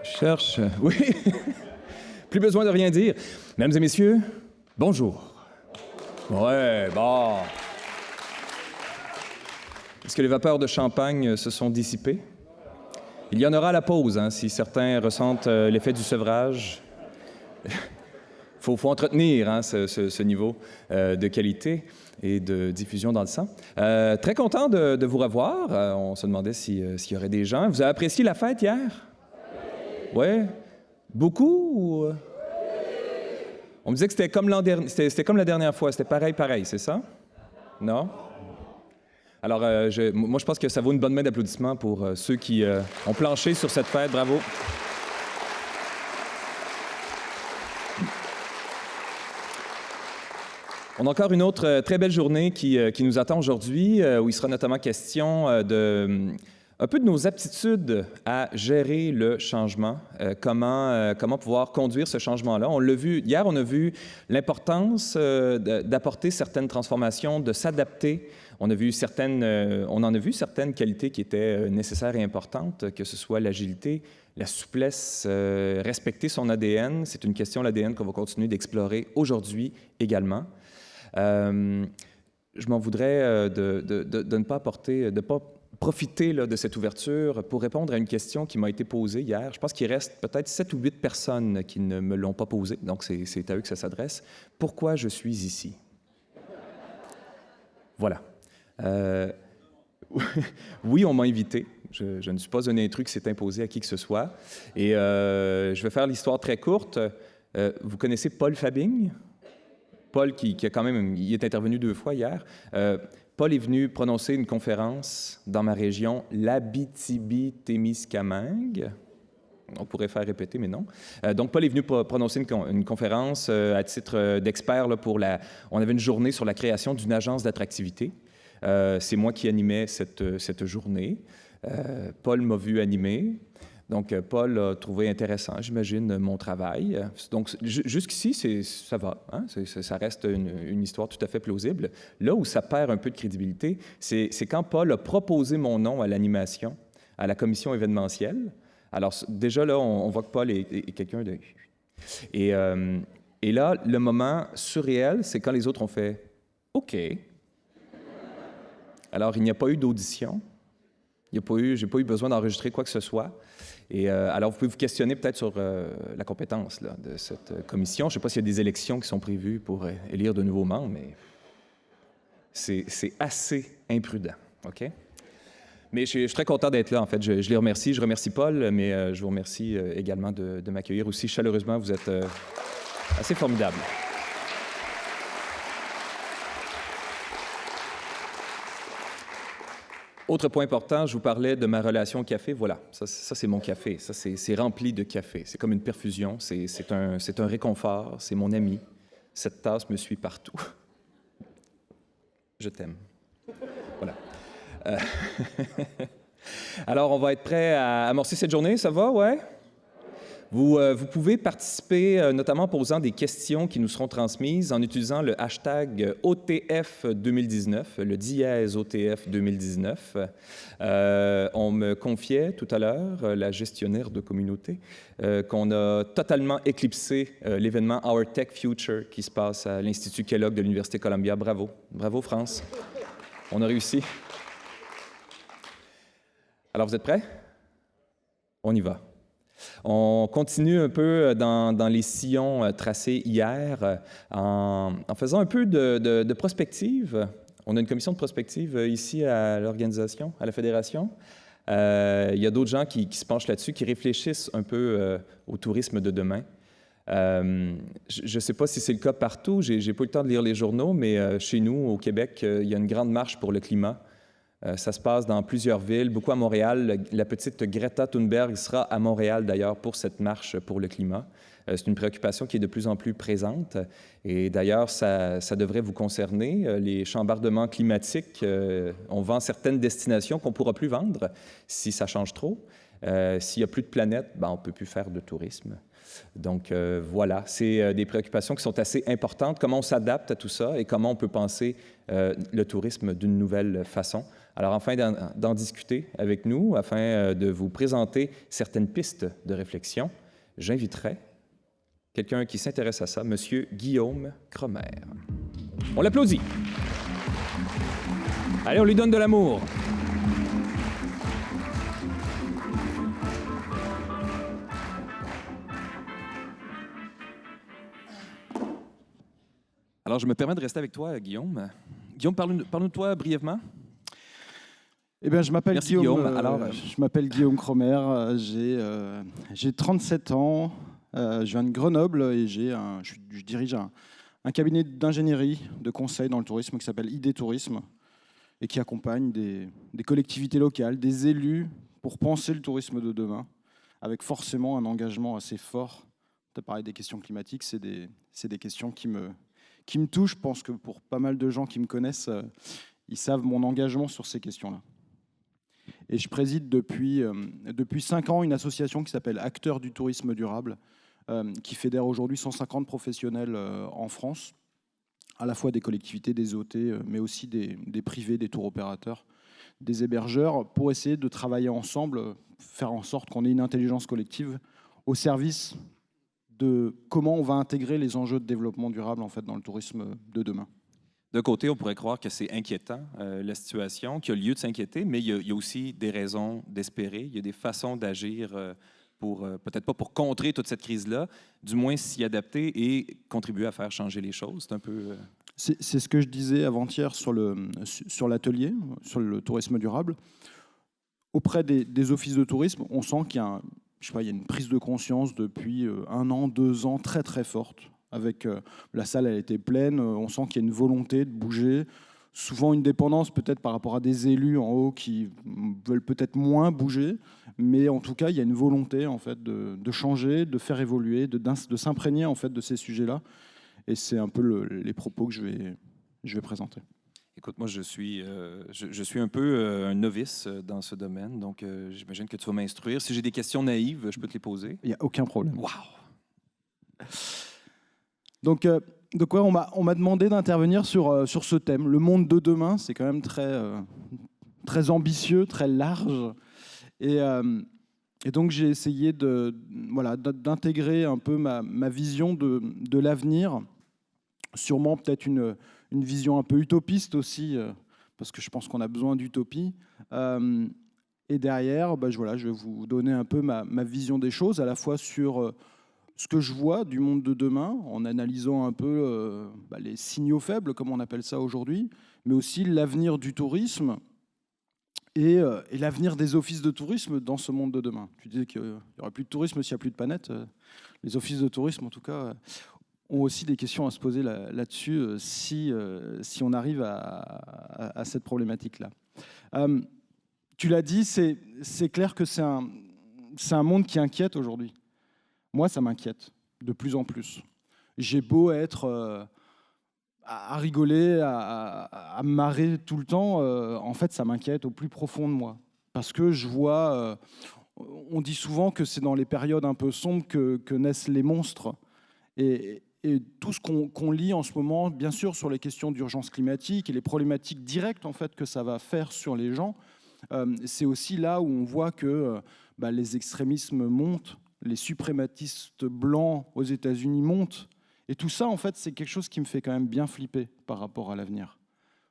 Cherche, oui. Plus besoin de rien dire. Mesdames et messieurs, bonjour. Ouais, bon. Est-ce que les vapeurs de champagne se sont dissipées? Il y en aura à la pause, hein, si certains ressentent l'effet du sevrage. Faut entretenir hein, ce niveau de qualité et de diffusion dans le sang. Très content de vous revoir. On se demandait s'il y aurait des gens. Vous avez apprécié la fête hier? Oui? Beaucoup? Ou... On me disait que c'était comme la dernière fois. C'était pareil, c'est ça? Non? Alors, moi, je pense que ça vaut une bonne main d'applaudissements pour ceux qui ont planché sur cette fête. Bravo! On a encore une autre très belle journée qui nous attend aujourd'hui, où il sera notamment question un peu de nos aptitudes à gérer le changement, comment pouvoir conduire ce changement-là. On l'a vu, hier, on a vu l'importance d'apporter certaines transformations, de s'adapter. On en a vu certaines qualités qui étaient nécessaires et importantes, que ce soit l'agilité, la souplesse, respecter son ADN. C'est une question, l'ADN, qu'on va continuer d'explorer aujourd'hui également. Je m'en voudrais de ne pas profiter là, de cette ouverture pour répondre à une question qui m'a été posée hier. Je pense qu'il reste peut-être 7 ou 8 personnes qui ne me l'ont pas posée, donc c'est à eux que ça s'adresse. Pourquoi je suis ici? Voilà. Oui, on m'a invité. Je ne suis pas un intrus qui s'est imposé à qui que ce soit. Et je vais faire l'histoire très courte. Vous connaissez Paul Fabing? Paul, qui a quand même, il est intervenu 2 fois hier. Paul est venu prononcer une conférence dans ma région, l'Abitibi-Témiscamingue. On pourrait faire répéter, mais non. Donc, Paul est venu prononcer une conférence à titre d'expert pour On avait une journée sur la création d'une agence d'attractivité. C'est moi qui animais cette journée. Paul m'a vu animer. Donc, Paul a trouvé intéressant, j'imagine, mon travail. Donc, jusqu'ici, ça va. Hein? Ça reste une histoire tout à fait plausible. Là où ça perd un peu de crédibilité, c'est quand Paul a proposé mon nom à l'animation, à la commission événementielle. Alors, déjà, là, on voit que Paul est quelqu'un de... Et là, le moment surréel, c'est quand les autres ont fait « OK ». Alors, il n'y a pas eu d'audition. J'ai pas eu besoin d'enregistrer quoi que ce soit. Et alors, vous pouvez vous questionner peut-être sur la compétence là, de cette commission. Je ne sais pas s'il y a des élections qui sont prévues pour élire de nouveaux membres, mais c'est assez imprudent, OK? Mais je suis très content d'être là, en fait. Je les remercie. Je remercie Paul, mais je vous remercie également de m'accueillir aussi chaleureusement. Vous êtes assez formidables. Autre point important, je vous parlais de ma relation au café. Voilà, ça c'est mon café. Ça, c'est rempli de café. C'est comme une perfusion. C'est un réconfort. C'est mon ami. Cette tasse me suit partout. Je t'aime. Voilà. Alors, on va être prêt à amorcer cette journée. Ça va, ouais? Vous pouvez participer, notamment en posant des questions qui nous seront transmises en utilisant le hashtag OTF 2019, le dièse OTF 2019. On me confiait tout à l'heure, la gestionnaire de communauté, qu'on a totalement éclipsé l'événement Our Tech Future qui se passe à l'Institut Kellogg de l'Université Columbia. Bravo. Bravo, France. On a réussi. Alors, vous êtes prêts? On y va. On continue un peu dans les sillons tracés hier en faisant un peu de prospective. On a une commission de prospective ici à l'organisation, à la Fédération. Il y a d'autres gens qui se penchent là-dessus, qui réfléchissent un peu au tourisme de demain. Je ne sais pas si c'est le cas partout. J'ai pas eu le temps de lire les journaux, mais chez nous, au Québec, il y a une grande marche pour le climat. Ça se passe dans plusieurs villes, beaucoup à Montréal. La petite Greta Thunberg sera à Montréal, d'ailleurs, pour cette marche pour le climat. C'est une préoccupation qui est de plus en plus présente. Et d'ailleurs, ça devrait vous concerner. Les chambardements climatiques, on vend certaines destinations qu'on ne pourra plus vendre si ça change trop. S'il n'y a plus de planète, on ne peut plus faire de tourisme. Donc voilà, c'est des préoccupations qui sont assez importantes. Comment on s'adapte à tout ça et comment on peut penser le tourisme d'une nouvelle façon. Alors, afin d'en discuter avec nous, afin de vous présenter certaines pistes de réflexion, j'inviterai quelqu'un qui s'intéresse à ça, M. Guillaume Cromer. On l'applaudit. Allez, on lui donne de l'amour. Alors, je me permets de rester avec toi, Guillaume. Guillaume, parle-nous de toi brièvement. Eh bien, je m'appelle Guillaume. Je m'appelle Guillaume Cromer. J'ai 37 ans. Je viens de Grenoble et je dirige un cabinet d'ingénierie, de conseil dans le tourisme qui s'appelle ID Tourisme et qui accompagne des collectivités locales, des élus pour penser le tourisme de demain, avec forcément un engagement assez fort. Tu as parlé des questions climatiques, c'est des questions qui me touchent. Je pense que pour pas mal de gens qui me connaissent, ils savent mon engagement sur ces questions-là. Et je préside depuis 5 ans une association qui s'appelle Acteurs du tourisme durable, qui fédère aujourd'hui 150 professionnels en France, à la fois des collectivités, des OT, mais aussi des privés, des tours opérateurs, des hébergeurs, pour essayer de travailler ensemble, faire en sorte qu'on ait une intelligence collective au service de comment on va intégrer les enjeux de développement durable en fait, dans le tourisme de demain. D'un côté, on pourrait croire que c'est inquiétant, la situation, qu'il y a lieu de s'inquiéter, mais il y a aussi des raisons d'espérer. Il y a des façons d'agir peut-être pas pour contrer toute cette crise-là, du moins s'y adapter et contribuer à faire changer les choses. C'est un peu... C'est ce que je disais avant-hier sur l'atelier, sur le tourisme durable. Auprès des offices de tourisme, on sent qu'il y a, il y a une prise de conscience depuis 1 an, 2 ans très très forte. Avec la salle, elle était pleine, on sent qu'il y a une volonté de bouger, souvent une dépendance peut-être par rapport à des élus en haut qui veulent peut-être moins bouger, mais en tout cas, il y a une volonté en fait de changer, de faire évoluer, de s'imprégner en fait de ces sujets-là. Et c'est un peu les propos que je vais présenter. Écoute, moi, je suis un peu un novice dans ce domaine, donc j'imagine que tu vas m'instruire. Si j'ai des questions naïves, je peux te les poser. Il n'y a aucun problème. Wow! Donc ouais, on m'a demandé d'intervenir sur ce thème. Le monde de demain, c'est quand même très ambitieux, très large. Et donc j'ai essayé d'intégrer un peu ma vision de l'avenir, sûrement peut-être une vision un peu utopiste aussi, parce que je pense qu'on a besoin d'utopie. Et derrière, je vais vous donner un peu ma vision des choses, à la fois sur ce que je vois du monde de demain, en analysant un peu les signaux faibles, comme on appelle ça aujourd'hui, mais aussi l'avenir du tourisme et l'avenir des offices de tourisme dans ce monde de demain. Tu disais qu'il n'y aurait plus de tourisme s'il n'y a plus de planète. Les offices de tourisme, en tout cas, ont aussi des questions à se poser là-dessus si on arrive à cette problématique-là. Tu l'as dit, c'est clair que c'est un monde qui inquiète aujourd'hui. Moi, ça m'inquiète de plus en plus. J'ai beau être à rigoler, à me marrer tout le temps, en fait, ça m'inquiète au plus profond de moi. Parce que je vois, on dit souvent que c'est dans les périodes un peu sombres que naissent les monstres. Et tout ce qu'on lit en ce moment, bien sûr, sur les questions d'urgence climatique et les problématiques directes en fait, que ça va faire sur les gens, c'est aussi là où on voit que les extrémismes montent, les suprématistes blancs aux États-Unis montent. Et tout ça, en fait, c'est quelque chose qui me fait quand même bien flipper par rapport à l'avenir.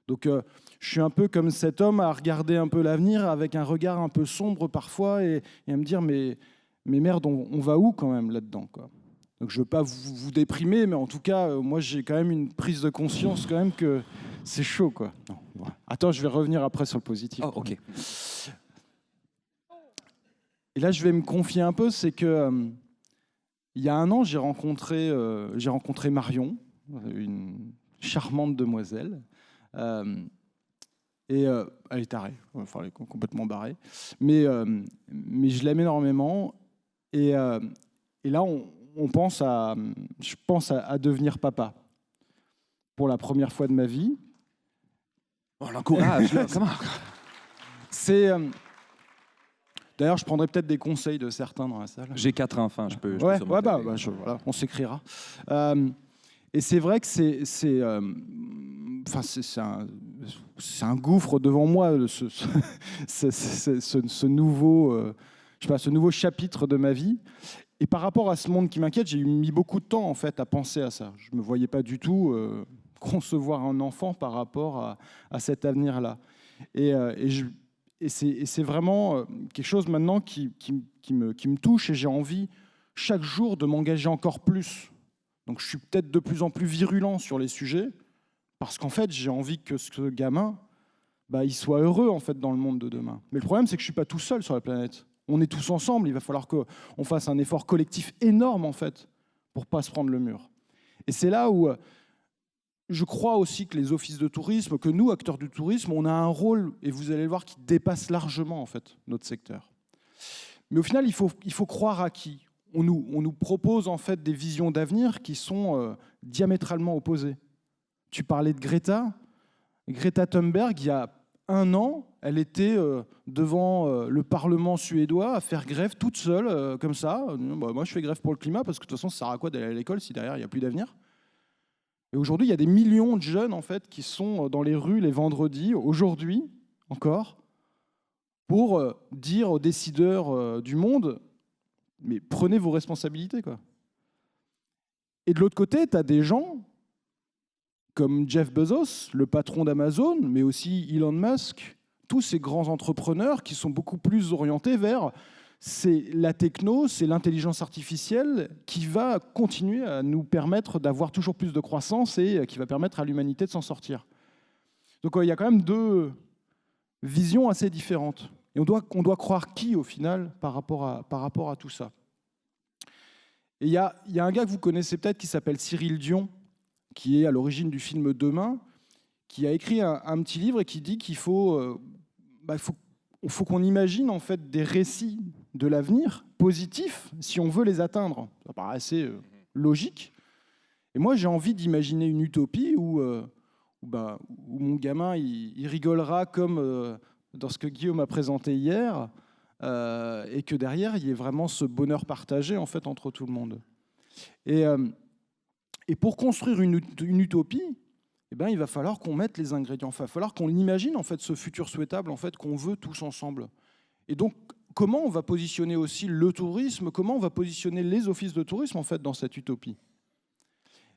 Donc, je suis un peu comme cet homme à regarder un peu l'avenir avec un regard un peu sombre parfois et à me dire, mais merde, on va où quand même là-dedans, quoi. Donc, je ne veux pas vous déprimer, mais en tout cas, moi, j'ai quand même une prise de conscience quand même que c'est chaud, quoi. Non, voilà. Attends, je vais revenir après sur le positif. Oh, OK. Et là, je vais me confier un peu, c'est que il y a 1 an, j'ai rencontré Marion, une charmante demoiselle, et elle est tarée, enfin, elle est complètement barrée, mais je l'aime énormément, et là, je pense à devenir papa pour la première fois de ma vie. On l'encourage, là, comment? D'ailleurs, je prendrais peut-être des conseils de certains dans la salle. J'ai 4 enfants, je peux Ouais, sûrement t'aider. voilà, on s'écrira. Et c'est vrai que c'est un gouffre devant moi, ce nouveau, ce nouveau chapitre de ma vie. Et par rapport à ce monde qui m'inquiète, j'ai mis beaucoup de temps en fait à penser à ça. Je me voyais pas du tout concevoir un enfant par rapport à cet avenir-là. Et c'est vraiment quelque chose maintenant qui me touche, et j'ai envie chaque jour de m'engager encore plus. Donc je suis peut-être de plus en plus virulent sur les sujets, parce qu'en fait j'ai envie que ce gamin, il soit heureux en fait dans le monde de demain. Mais le problème, c'est que je suis pas tout seul sur la planète. On est tous ensemble. Il va falloir qu'on fasse un effort collectif énorme en fait pour pas se prendre le mur. Et c'est là où je crois aussi que les offices de tourisme, que nous, acteurs du tourisme, on a un rôle, et vous allez le voir, qui dépasse largement en fait notre secteur. Mais au final, il faut croire à qui ? On nous propose en fait des visions d'avenir qui sont diamétralement opposées. Tu parlais de Greta Thunberg. Il y a 1 an, elle était devant le Parlement suédois à faire grève toute seule, comme ça. Moi, je fais grève pour le climat parce que de toute façon, ça sert à quoi d'aller à l'école si derrière, il n'y a plus d'avenir ? Et aujourd'hui, il y a des millions de jeunes en fait, qui sont dans les rues les vendredis, aujourd'hui encore, pour dire aux décideurs du monde, mais prenez vos responsabilités, quoi. Et de l'autre côté, tu as des gens comme Jeff Bezos, le patron d'Amazon, mais aussi Elon Musk, tous ces grands entrepreneurs qui sont beaucoup plus orientés vers c'est la techno, c'est l'intelligence artificielle qui va continuer à nous permettre d'avoir toujours plus de croissance et qui va permettre à l'humanité de s'en sortir. Donc il y a quand même 2 visions assez différentes. Et on doit croire qui, au final, par rapport à tout ça. Et il y a un gars que vous connaissez peut-être qui s'appelle Cyril Dion, qui est à l'origine du film Demain, qui a écrit un petit livre et qui dit qu'il faut qu'on imagine en fait des récits de l'avenir positifs si on veut les atteindre. Ça paraît assez logique. Et moi, j'ai envie d'imaginer une utopie où mon gamin il rigolera comme dans ce que Guillaume a présenté hier, et que derrière, il y ait vraiment ce bonheur partagé en fait entre tout le monde. Et pour construire une utopie, il va falloir qu'on mette les ingrédients. Il va falloir qu'on imagine en fait ce futur souhaitable en fait qu'on veut tous ensemble. Et donc, comment on va positionner aussi le tourisme ? Comment on va positionner les offices de tourisme en fait dans cette utopie ?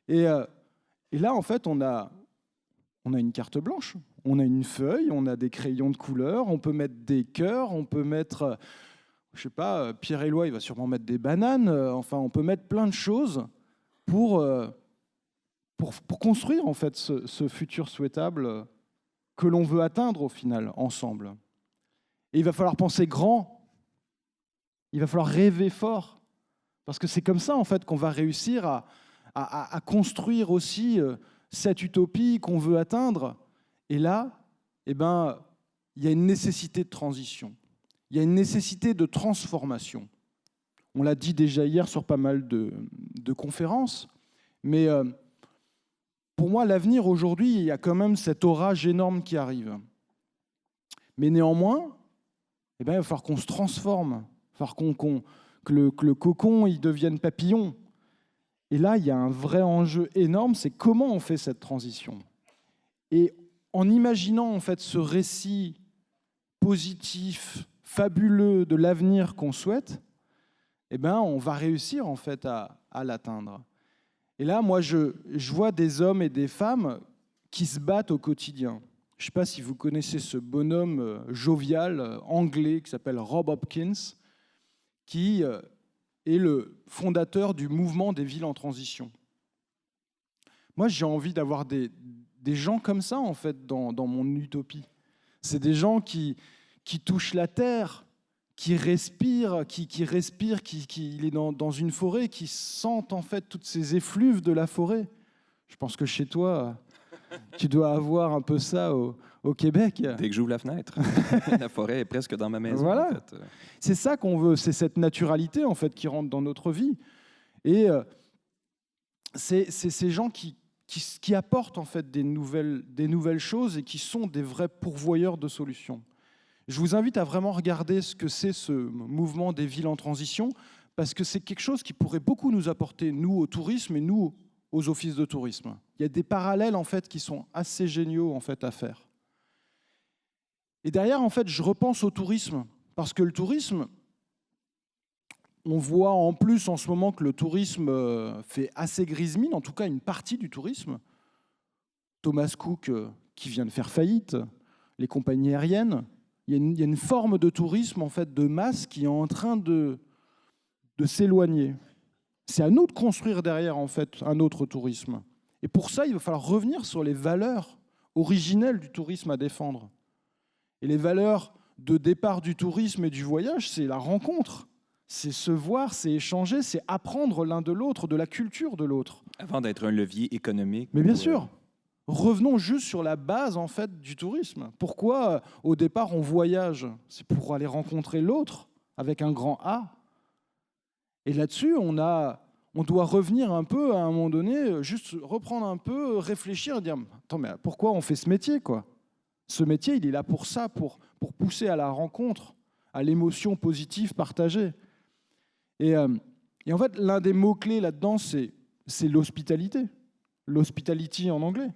Et là, en fait, on a une carte blanche, on a une feuille, on a des crayons de couleur, on peut mettre des cœurs, on peut mettre, je sais pas, Pierre-Éloi, il va sûrement mettre des bananes. Enfin, on peut mettre plein de choses pour construire en fait ce futur souhaitable que l'on veut atteindre au final ensemble. Et il va falloir penser grand, il va falloir rêver fort, parce que c'est comme ça en fait qu'on va réussir à construire aussi cette utopie qu'on veut atteindre. Et là, il y a une nécessité de transition, il y a une nécessité de transformation. On l'a dit déjà hier sur pas mal de conférences, mais pour moi, l'avenir aujourd'hui, il y a quand même cet orage énorme qui arrive. Mais néanmoins, il va falloir qu'on se transforme, il va falloir que le cocon il devienne papillon. Et là, il y a un vrai enjeu énorme, c'est comment on fait cette transition. Et en imaginant en fait ce récit positif, fabuleux de l'avenir qu'on souhaite, on va réussir en fait à l'atteindre. Et là, moi, je vois des hommes et des femmes qui se battent au quotidien. Je ne sais pas si vous connaissez ce bonhomme jovial anglais qui s'appelle Rob Hopkins, qui est le fondateur du mouvement des villes en transition. Moi, j'ai envie d'avoir des gens comme ça, en fait, dans mon utopie. C'est des gens qui touchent la terre, qui respirent, il est dans une forêt, qui sentent en fait toutes ces effluves de la forêt. Je pense que chez toi, tu dois avoir un peu ça au Québec. Dès que j'ouvre la fenêtre, la forêt est presque dans ma maison. Voilà. En fait. C'est ça qu'on veut, c'est cette naturalité en fait qui rentre dans notre vie. Et c'est ces gens qui apportent en fait des nouvelles choses et qui sont des vrais pourvoyeurs de solutions. Je vous invite à vraiment regarder ce que c'est ce mouvement des villes en transition, parce que c'est quelque chose qui pourrait beaucoup nous apporter, nous, au tourisme et nous, aux offices de tourisme. Il y a des parallèles, en fait, qui sont assez géniaux, en fait, à faire. Et derrière, en fait, je repense au tourisme, parce que le tourisme, on voit en plus en ce moment que le tourisme fait assez grise mine, en tout cas une partie du tourisme. Thomas Cook qui vient de faire faillite, les compagnies aériennes. Il y a une forme de tourisme en fait de masse qui est en train de s'éloigner. C'est à nous de construire derrière en fait un autre tourisme. Et pour ça, il va falloir revenir sur les valeurs originelles du tourisme à défendre. Et les valeurs de départ du tourisme et du voyage, c'est la rencontre. C'est se voir, c'est échanger, c'est apprendre l'un de l'autre, de la culture de l'autre. Avant d'être un levier économique. Mais bien sûr. Revenons juste sur la base en fait du tourisme. Pourquoi au départ on voyage? C'est pour aller rencontrer l'autre avec un grand A. Et là-dessus, on doit revenir un peu à un moment donné, juste reprendre un peu, réfléchir et dire attends, mais pourquoi on fait ce métier quoi? Ce métier, il est là pour ça, pour pousser à la rencontre, à l'émotion positive partagée. Et en fait, l'un des mots-clés là-dedans, c'est l'hospitalité. L'hospitality en anglais.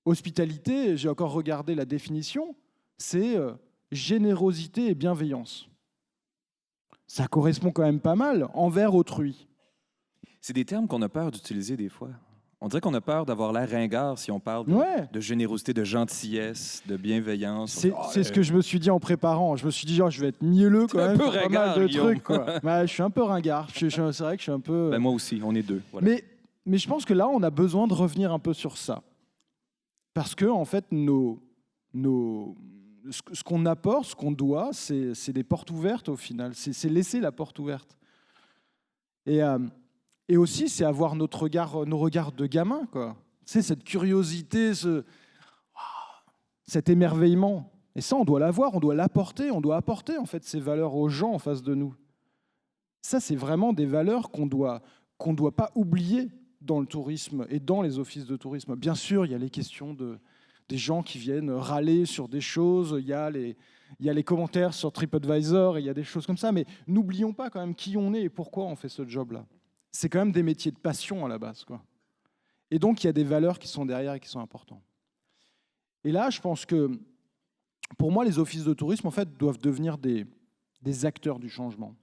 Hospitalité, j'ai encore regardé la définition, c'est générosité et bienveillance. Ça correspond quand même pas mal, envers autrui. C'est des termes qu'on a peur d'utiliser des fois. On dirait qu'on a peur d'avoir l'air ringard si on parle de générosité, de gentillesse, de bienveillance. C'est ce que je me suis dit en préparant. Je me suis dit, genre, je vais être mielleux quand même. Un peu ringard, pas mal de trucs, quoi. Je suis un peu ringard. C'est vrai que je suis un peu... Ben moi aussi, on est deux. Voilà. Mais je pense que là, on a besoin de revenir un peu sur ça. Parce que, en fait, ce qu'on apporte, ce qu'on doit, c'est des portes ouvertes au final. C'est laisser la porte ouverte. Et aussi, c'est avoir nos regards de gamin, quoi. C'est cette curiosité, cet émerveillement. Et ça, on doit l'avoir, on doit l'apporter, on doit apporter en fait ces valeurs aux gens en face de nous. Ça, c'est vraiment des valeurs qu'on doit pas oublier dans le tourisme et dans les offices de tourisme. Bien sûr, il y a les questions des gens qui viennent râler sur des choses, il y a les commentaires sur TripAdvisor, il y a des choses comme ça, mais n'oublions pas quand même qui on est et pourquoi on fait ce job-là. C'est quand même des métiers de passion à la base, quoi. Et donc, il y a des valeurs qui sont derrière et qui sont importantes. Et là, je pense que, pour moi, les offices de tourisme, en fait, doivent devenir des acteurs du changement.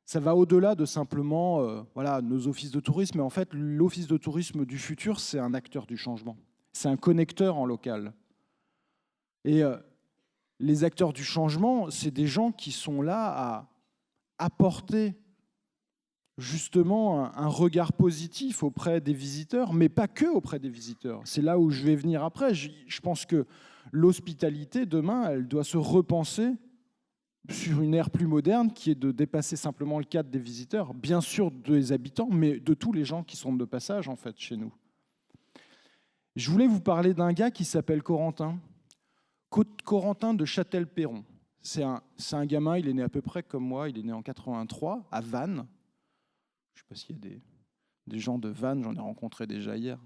Ça va au-delà de simplement nos offices de tourisme, mais en fait, l'office de tourisme du futur, c'est un acteur du changement. C'est un connecteur en local. Et les acteurs du changement, c'est des gens qui sont là à apporter justement un regard positif auprès des visiteurs, mais pas que auprès des visiteurs. C'est là où je vais venir après. Je pense que l'hospitalité, demain, elle doit se repenser sur une ère plus moderne qui est de dépasser simplement le cadre des visiteurs, bien sûr des habitants, mais de tous les gens qui sont de passage en fait chez nous. Je voulais vous parler d'un gars qui s'appelle Corentin. Corentin de Châtel-Perron. C'est un gamin, il est né à peu près comme moi, il est né en 83, à Vannes. Je ne sais pas s'il y a des gens de Vannes, j'en ai rencontré déjà hier.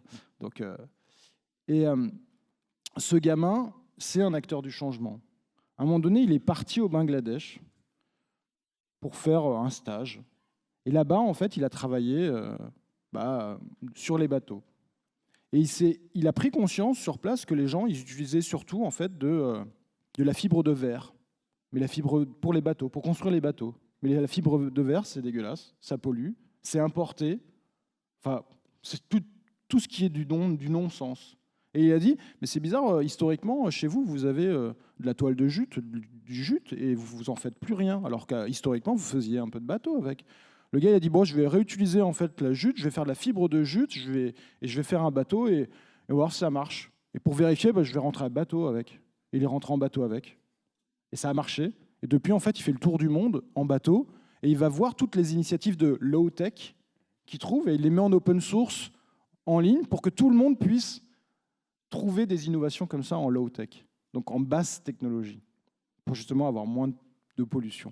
Ce gamin, c'est un acteur du changement. À un moment donné, il est parti au Bangladesh pour faire un stage. Et là-bas, en fait, il a travaillé sur les bateaux. Et il a pris conscience sur place que les gens ils utilisaient surtout en fait, de la fibre de verre. Mais la fibre pour les bateaux, pour construire les bateaux. Mais la fibre de verre, c'est dégueulasse, ça pollue, c'est importé. Enfin, c'est tout ce qui est du non-sens. Et il a dit, mais c'est bizarre, historiquement, chez vous, vous avez de la toile de jute, du jute, et vous en faites plus rien. Alors qu'historiquement, vous faisiez un peu de bateau avec. Le gars il a dit, bon, je vais réutiliser en fait la jute, je vais faire de la fibre de jute, je vais faire un bateau et voir si ça marche. Et pour vérifier, je vais rentrer en bateau avec. Et il est rentré en bateau avec. Et ça a marché. Et depuis, en fait, il fait le tour du monde en bateau et il va voir toutes les initiatives de low-tech qu'il trouve et il les met en open source en ligne pour que tout le monde puisse trouver des innovations comme ça en low-tech, donc en basse technologie, pour justement avoir moins de pollution.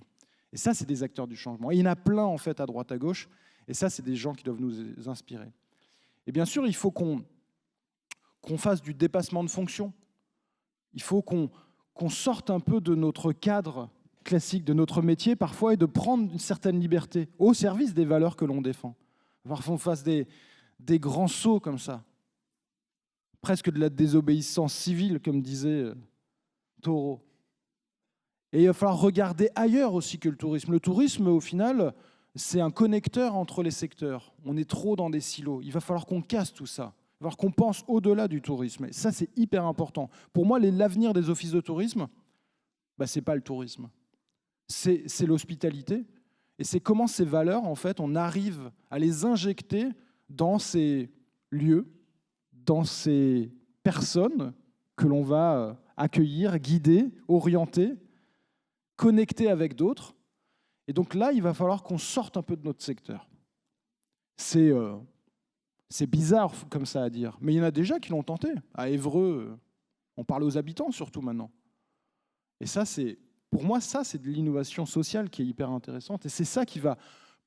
Et ça, c'est des acteurs du changement. Et il y en a plein, en fait, à droite, à gauche. Et ça, c'est des gens qui doivent nous inspirer. Et bien sûr, il faut qu'on fasse du dépassement de fonction. Il faut qu'on qu'on sorte un peu de notre cadre classique, de notre métier parfois, et de prendre une certaine liberté au service des valeurs que l'on défend. Parfois, on fasse des grands sauts comme ça, presque de la désobéissance civile, comme disait Thoreau. Et il va falloir regarder ailleurs aussi que le tourisme. Le tourisme, au final, c'est un connecteur entre les secteurs. On est trop dans des silos. Il va falloir qu'on casse tout ça. Il va falloir qu'on pense au-delà du tourisme. Et ça, c'est hyper important. Pour moi, l'avenir des offices de tourisme, ce n'est pas le tourisme. C'est l'hospitalité. Et c'est comment ces valeurs, en fait, on arrive à les injecter dans ces lieux, dans ces personnes que l'on va accueillir, guider, orienter, connecter avec d'autres. Et donc là, il va falloir qu'on sorte un peu de notre secteur. C'est bizarre comme ça à dire, mais il y en a déjà qui l'ont tenté. À Évreux, on parle aux habitants surtout maintenant. Et ça, pour moi, c'est de l'innovation sociale qui est hyper intéressante. Et c'est ça qui va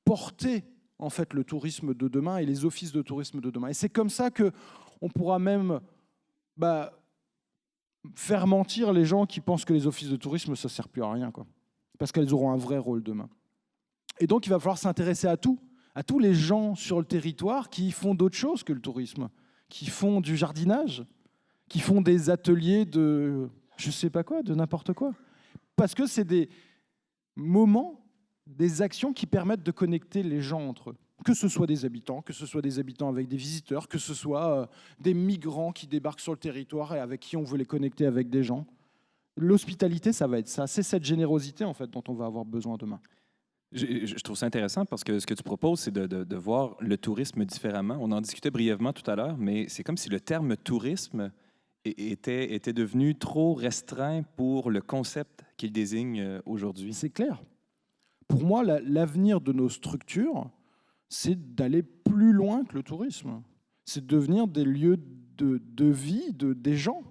porter en fait le tourisme de demain et les offices de tourisme de demain. Et c'est comme ça qu'on pourra même faire mentir les gens qui pensent que les offices de tourisme, ça ne sert plus à rien, quoi. Parce qu'elles auront un vrai rôle demain. Et donc, il va falloir s'intéresser à tous les gens sur le territoire qui font d'autres choses que le tourisme, qui font du jardinage, qui font des ateliers de je ne sais pas quoi, de n'importe quoi. Parce que c'est des moments, des actions qui permettent de connecter les gens entre eux. Que ce soit des habitants, que ce soit des habitants avec des visiteurs, que ce soit des migrants qui débarquent sur le territoire et avec qui on veut les connecter avec des gens. L'hospitalité, ça va être ça. C'est cette générosité en fait, dont on va avoir besoin demain. Je trouve ça intéressant parce que ce que tu proposes, c'est de voir le tourisme différemment. On en discutait brièvement tout à l'heure, mais c'est comme si le terme tourisme était devenu trop restreint pour le concept qu'il désigne aujourd'hui. C'est clair. Pour moi, l'avenir de nos structures, c'est d'aller plus loin que le tourisme. C'est de devenir des lieux de vie des gens.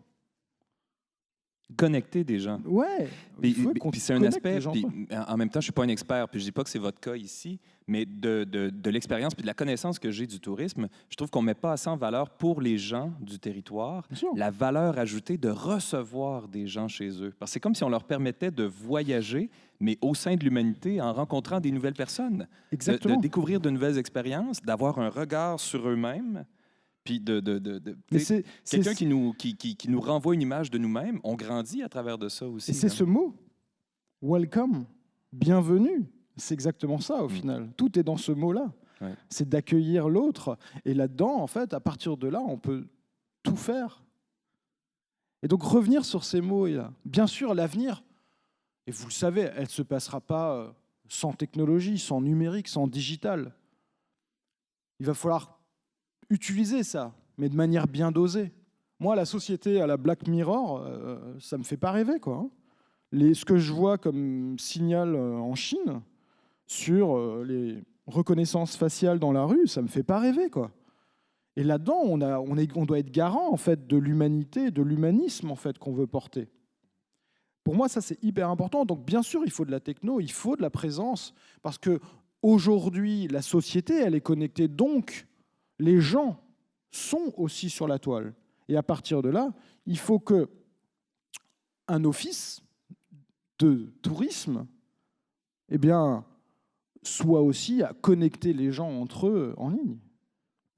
Connecter des gens. Ouais. Puis c'est un aspect, puis en même temps, je ne suis pas un expert, puis je ne dis pas que c'est votre cas ici, mais de l'expérience puis de la connaissance que j'ai du tourisme, je trouve qu'on ne met pas assez en valeur pour les gens du territoire la valeur ajoutée de recevoir des gens chez eux. Parce que c'est comme si on leur permettait de voyager, mais au sein de l'humanité, en rencontrant des nouvelles personnes. Exactement. De découvrir de nouvelles expériences, d'avoir un regard sur eux-mêmes. Puis quelqu'un qui nous renvoie une image de nous-mêmes, on grandit à travers de ça aussi. Et c'est ce mot, welcome, bienvenue. C'est exactement ça au final. Tout est dans ce mot-là. Ouais. C'est d'accueillir l'autre. Et là-dedans, en fait, à partir de là, on peut tout faire. Et donc revenir sur ces mots-là. Bien sûr, l'avenir, et vous le savez, elle ne se passera pas sans technologie, sans numérique, sans digital. Il va falloir utiliser ça, mais de manière bien dosée. Moi, la société à la Black Mirror, ça ne me fait pas rêver, quoi. Ce que je vois comme signal en Chine sur les reconnaissances faciales dans la rue, ça ne me fait pas rêver, quoi. Et là-dedans, on doit être garant en fait, de l'humanité, de l'humanisme en fait, qu'on veut porter. Pour moi, ça, c'est hyper important. Donc, bien sûr, il faut de la techno, il faut de la présence, parce qu'aujourd'hui, la société, elle est connectée, donc les gens sont aussi sur la toile. Et à partir de là, il faut qu'un office de tourisme soit aussi à connecter les gens entre eux en ligne,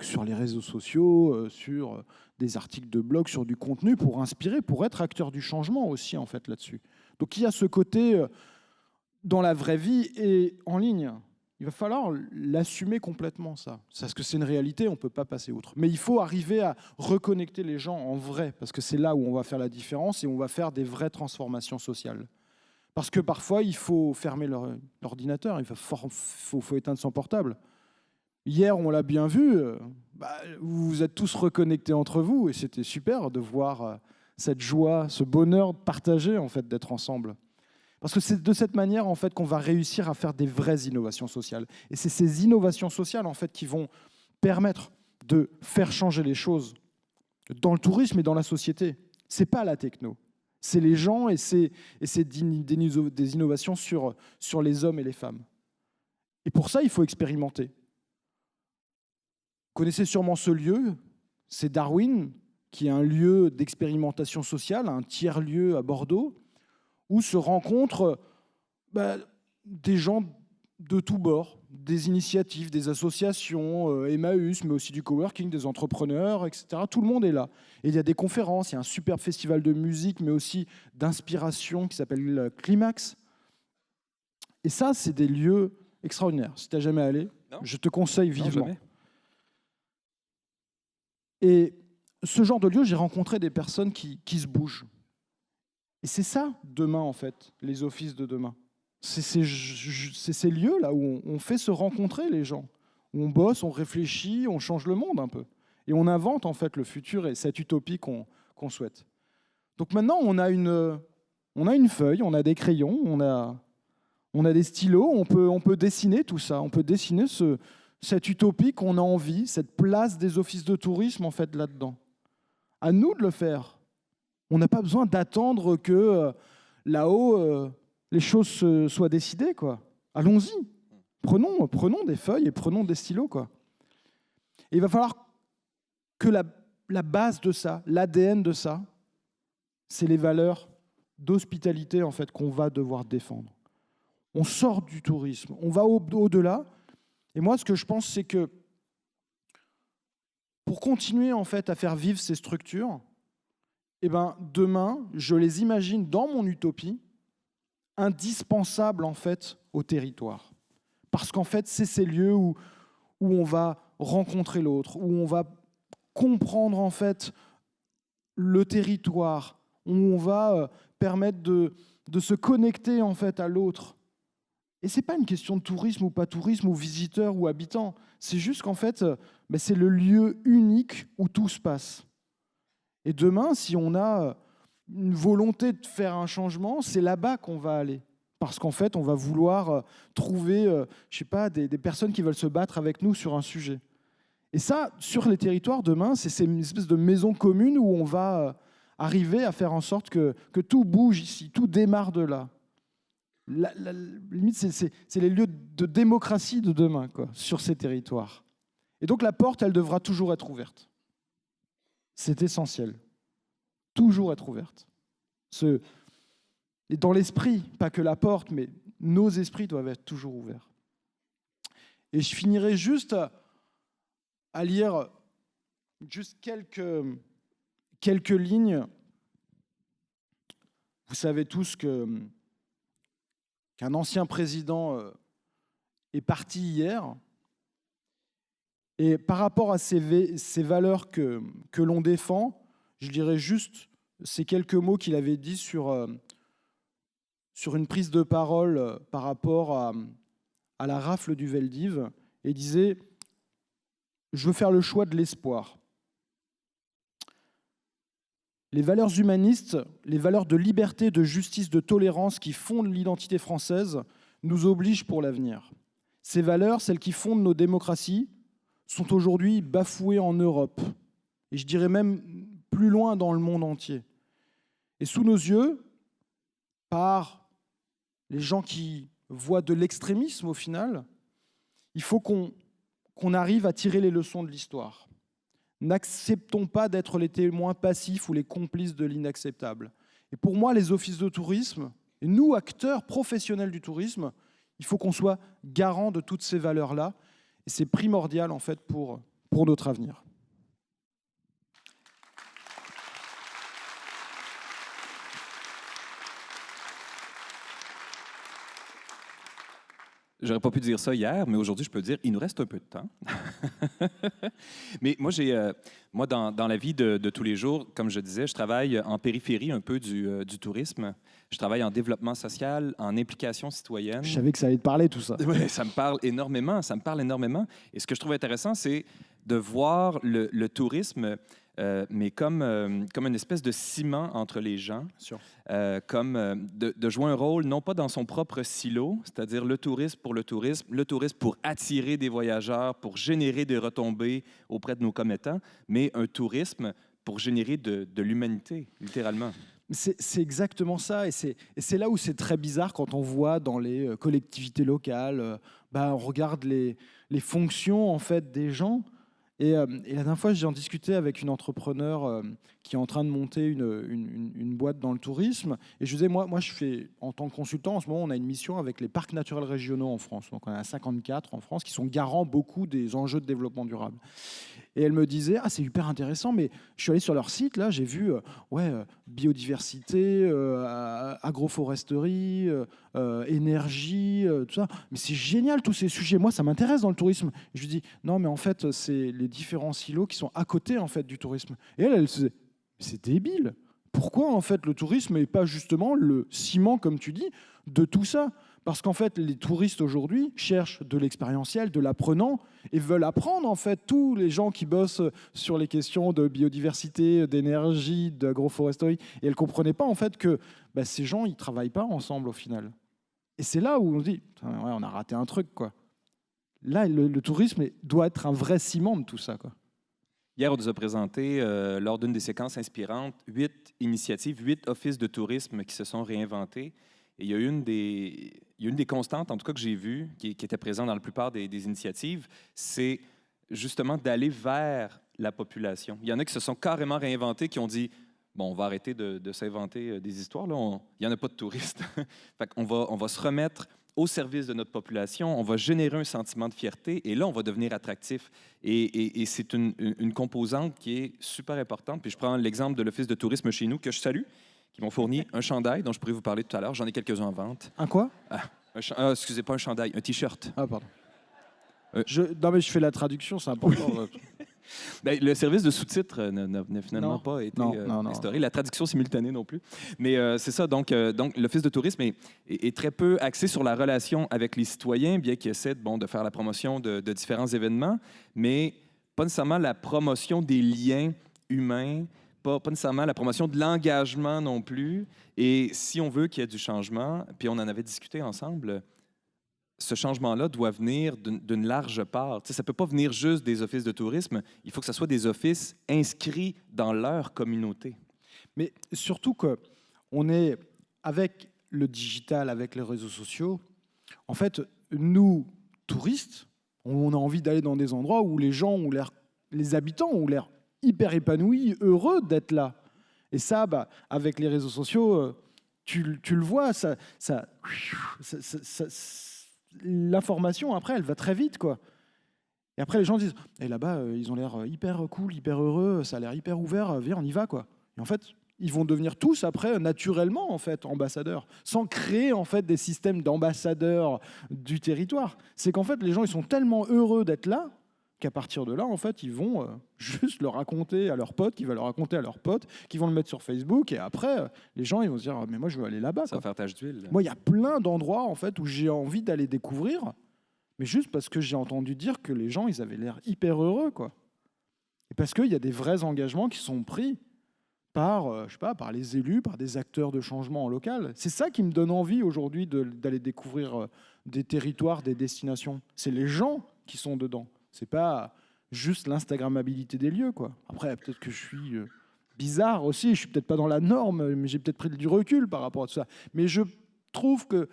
sur les réseaux sociaux, sur des articles de blog, sur du contenu pour inspirer, pour être acteur du changement aussi en fait là-dessus. Donc il y a ce côté dans la vraie vie et en ligne. Il va falloir l'assumer complètement, ça. Parce que c'est une réalité, on ne peut pas passer outre. Mais il faut arriver à reconnecter les gens en vrai, parce que c'est là où on va faire la différence et on va faire des vraies transformations sociales. Parce que parfois, il faut fermer l'ordinateur, il faut éteindre son portable. Hier, on l'a bien vu, vous vous êtes tous reconnectés entre vous, et c'était super de voir cette joie, ce bonheur partagé, en fait, d'être ensemble. Parce que c'est de cette manière en fait, qu'on va réussir à faire des vraies innovations sociales. Et c'est ces innovations sociales en fait, qui vont permettre de faire changer les choses dans le tourisme et dans la société. Ce n'est pas la techno, c'est les gens et c'est des innovations sur les hommes et les femmes. Et pour ça, il faut expérimenter. Vous connaissez sûrement ce lieu, c'est Darwin, qui est un lieu d'expérimentation sociale, un tiers-lieu à Bordeaux. où se rencontrent des gens de tous bords, des initiatives, des associations, Emmaüs, mais aussi du coworking, des entrepreneurs, etc. Tout le monde est là. Et il y a des conférences, il y a un superbe festival de musique, mais aussi d'inspiration qui s'appelle Climax. Et ça, c'est des lieux extraordinaires. Si tu n'as jamais allé, je te conseille vivement. Et ce genre de lieu, j'ai rencontré des personnes qui se bougent. Et c'est ça, demain, en fait, les offices de demain. C'est ces lieux-là où on fait se rencontrer les gens, où on bosse, on réfléchit, on change le monde un peu. Et on invente, en fait, le futur et cette utopie qu'on souhaite. Donc maintenant, on a une feuille, on a des crayons, on a des stylos, on peut dessiner tout ça, on peut dessiner cette utopie qu'on a envie, cette place des offices de tourisme, en fait, là-dedans. À nous de le faire. On n'a pas besoin d'attendre que là-haut, les choses soient décidées, quoi. Allons-y. Prenons des feuilles et prenons des stylos, quoi. Et il va falloir que la base de ça, l'ADN de ça, c'est les valeurs d'hospitalité, en fait, qu'on va devoir défendre. On sort du tourisme, on va au-delà. Et moi, ce que je pense, c'est que pour continuer, en fait, à faire vivre ces structures, demain, je les imagine dans mon utopie, indispensables, en fait, au territoire. Parce qu'en fait, c'est ces lieux où on va rencontrer l'autre, où on va comprendre, en fait, le territoire, où on va permettre de se connecter, en fait, à l'autre. Et ce n'est pas une question de tourisme ou pas tourisme, ou visiteur ou habitant. C'est juste qu'en fait, c'est le lieu unique où tout se passe. Et demain, si on a une volonté de faire un changement, c'est là-bas qu'on va aller. Parce qu'en fait, on va vouloir trouver, des personnes qui veulent se battre avec nous sur un sujet. Et ça, sur les territoires, demain, c'est une espèce de maison commune où on va arriver à faire en sorte que tout bouge ici, tout démarre de là. Limite, c'est les lieux de démocratie de demain, quoi, sur ces territoires. Et donc la porte, elle devra toujours être ouverte. C'est essentiel. Toujours être ouverte. Et dans l'esprit, pas que la porte, mais nos esprits doivent être toujours ouverts. Et je finirai juste à lire juste quelques lignes. Vous savez tous qu'un ancien président est parti hier. Et par rapport à ces valeurs que l'on défend, je dirais juste ces quelques mots qu'il avait dit sur une prise de parole par rapport à la rafle du Veldiv. Et il disait « Je veux faire le choix de l'espoir. Les valeurs humanistes, les valeurs de liberté, de justice, de tolérance qui fondent l'identité française nous obligent pour l'avenir. Ces valeurs, celles qui fondent nos démocraties, sont aujourd'hui bafouées en Europe, et je dirais même plus loin dans le monde entier. Et sous nos yeux, par les gens qui voient de l'extrémisme au final, il faut qu'on arrive à tirer les leçons de l'histoire. N'acceptons pas d'être les témoins passifs ou les complices de l'inacceptable. Et pour moi, les offices de tourisme, et nous, acteurs professionnels du tourisme, il faut qu'on soit garant de toutes ces valeurs-là. Et c'est primordial, en fait, pour notre avenir. J'aurais pas pu dire ça hier, mais aujourd'hui, je peux dire il nous reste un peu de temps. Mais moi, dans la vie de tous les jours, comme je disais, je travaille en périphérie un peu du tourisme. Je travaille en développement social, en implication citoyenne. Je savais que ça allait te parler, tout ça. Oui, ça me parle énormément. Et ce que je trouve intéressant, c'est de voir le tourisme, mais comme une espèce de ciment entre les gens, comme de jouer un rôle, non pas dans son propre silo, c'est-à-dire le tourisme pour attirer des voyageurs, pour générer des retombées auprès de nos commettants, mais un tourisme pour générer de l'humanité, littéralement. C'est exactement ça, et c'est là où c'est très bizarre quand on voit dans les collectivités locales, on regarde les fonctions en fait des gens, Et la dernière fois, j'ai en discuté avec une entrepreneur qui est en train de monter une boîte dans le tourisme. Et je disais, moi, je fais, en tant que consultant, en ce moment, on a une mission avec les parcs naturels régionaux en France. Donc, on en a 54 en France qui sont garants beaucoup des enjeux de développement durable. Et elle me disait, c'est hyper intéressant, mais je suis allé sur leur site, là, j'ai vu biodiversité, agroforesterie, énergie, tout ça. Mais c'est génial, tous ces sujets. Moi, ça m'intéresse dans le tourisme. Et je lui dis, non, mais en fait, c'est les différents silos qui sont à côté en fait, du tourisme. Et elle se disait, c'est débile. Pourquoi, en fait, le tourisme n'est pas justement le ciment, comme tu dis, de tout ça ? Parce qu'en fait, les touristes aujourd'hui cherchent de l'expérientiel, de l'apprenant, et veulent apprendre, en fait, tous les gens qui bossent sur les questions de biodiversité, d'énergie, d'agroforesterie. Et elles ne comprenaient pas, en fait, que ces gens, ils ne travaillent pas ensemble, au final. Et c'est là où on se dit, ouais, on a raté un truc, quoi. Là, le tourisme doit être un vrai ciment de tout ça, quoi. Hier, on nous a présenté, lors d'une des séquences inspirantes, 8 initiatives, 8 offices de tourisme qui se sont réinventés. Et il y a une des constantes, en tout cas que j'ai vues, qui était présente dans la plupart des initiatives, c'est justement d'aller vers la population. Il y en a qui se sont carrément réinventés, qui ont dit, bon, on va arrêter de s'inventer des histoires, là, il n'y en a pas de touristes. Fait qu'on on va se remettre au service de notre population, on va générer un sentiment de fierté et là, on va devenir attractif. Et c'est une composante qui est super importante. Puis je prends l'exemple de l'Office de tourisme chez nous, que je salue, qui m'ont fourni un chandail dont je pourrais vous parler tout à l'heure. J'en ai quelques-uns en vente. Un quoi? Excusez, pas un chandail, un T-shirt. Ah, pardon. Non, mais je fais la traduction, c'est important. Bien, le service de sous-titres n'a finalement pas été instauré. La traduction simultanée non plus. Mais c'est ça, donc l'Office de tourisme est très peu axé sur la relation avec les citoyens, bien qu'il essaie de faire la promotion de différents événements, mais pas nécessairement la promotion des liens humains, pas nécessairement la promotion de l'engagement non plus. Et si on veut qu'il y ait du changement, puis on en avait discuté ensemble, ce changement-là doit venir d'une large part. Ça ne peut pas venir juste des offices de tourisme. Il faut que ce soit des offices inscrits dans leur communauté. Mais surtout qu'on est, avec le digital, avec les réseaux sociaux, en fait, nous, touristes, on a envie d'aller dans des endroits où les gens ont l'air, les habitants ont l'air hyper épanouis, heureux d'être là. Et ça, avec les réseaux sociaux, tu le vois, l'information, après, elle va très vite, quoi. Et après, les gens disent, là-bas, ils ont l'air hyper cool, hyper heureux, ça a l'air hyper ouvert, viens, on y va, quoi. Et en fait, ils vont devenir tous, après, naturellement, en fait, ambassadeurs, sans créer, en fait, des systèmes d'ambassadeurs du territoire. C'est qu'en fait, les gens, ils sont tellement heureux d'être là, qu'à partir de là, en fait, ils vont juste le raconter à leurs potes, qui vont le raconter à leurs potes, qui vont le mettre sur Facebook, et après, les gens, ils vont se dire, mais moi, je veux aller là-bas. Ça va faire tache d'huile. Moi, il y a plein d'endroits, en fait, où j'ai envie d'aller découvrir, mais juste parce que j'ai entendu dire que les gens, ils avaient l'air hyper heureux, quoi. Et parce qu'il y a des vrais engagements qui sont pris par, par les élus, par des acteurs de changement en local. C'est ça qui me donne envie aujourd'hui d'aller découvrir des territoires, des destinations. C'est les gens qui sont dedans. C'est pas juste l'instagrammabilité des lieux, quoi. Après, peut-être que je suis bizarre aussi, je suis peut-être pas dans la norme, mais j'ai peut-être pris du recul par rapport à tout ça. Mais je trouve que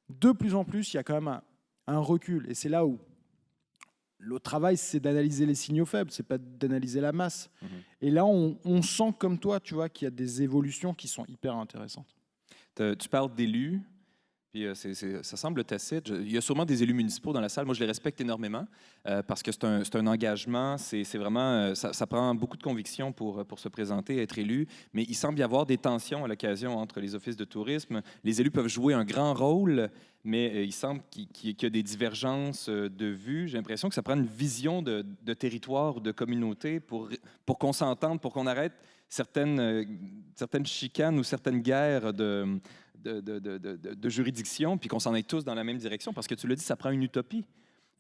de plus en plus, il y a quand même un recul. Et c'est là où le travail, c'est d'analyser les signaux faibles, c'est pas d'analyser la masse. Mmh. Et là, on sent comme toi, tu vois, qu'il y a des évolutions qui sont hyper intéressantes. Tu parles d'élus. Puis ça semble tacite. Il y a sûrement des élus municipaux dans la salle. Moi, je les respecte énormément parce que c'est un engagement. C'est vraiment, ça prend beaucoup de conviction pour se présenter, être élu. Mais il semble y avoir des tensions à l'occasion entre les offices de tourisme. Les élus peuvent jouer un grand rôle, mais il semble qu'il y a des divergences de vues. J'ai l'impression que ça prend une vision de territoire, de communauté pour qu'on s'entende, pour qu'on arrête certaines chicanes ou certaines guerres de juridiction, puis qu'on s'en aille tous dans la même direction, parce que tu l'as dit, ça prend une utopie.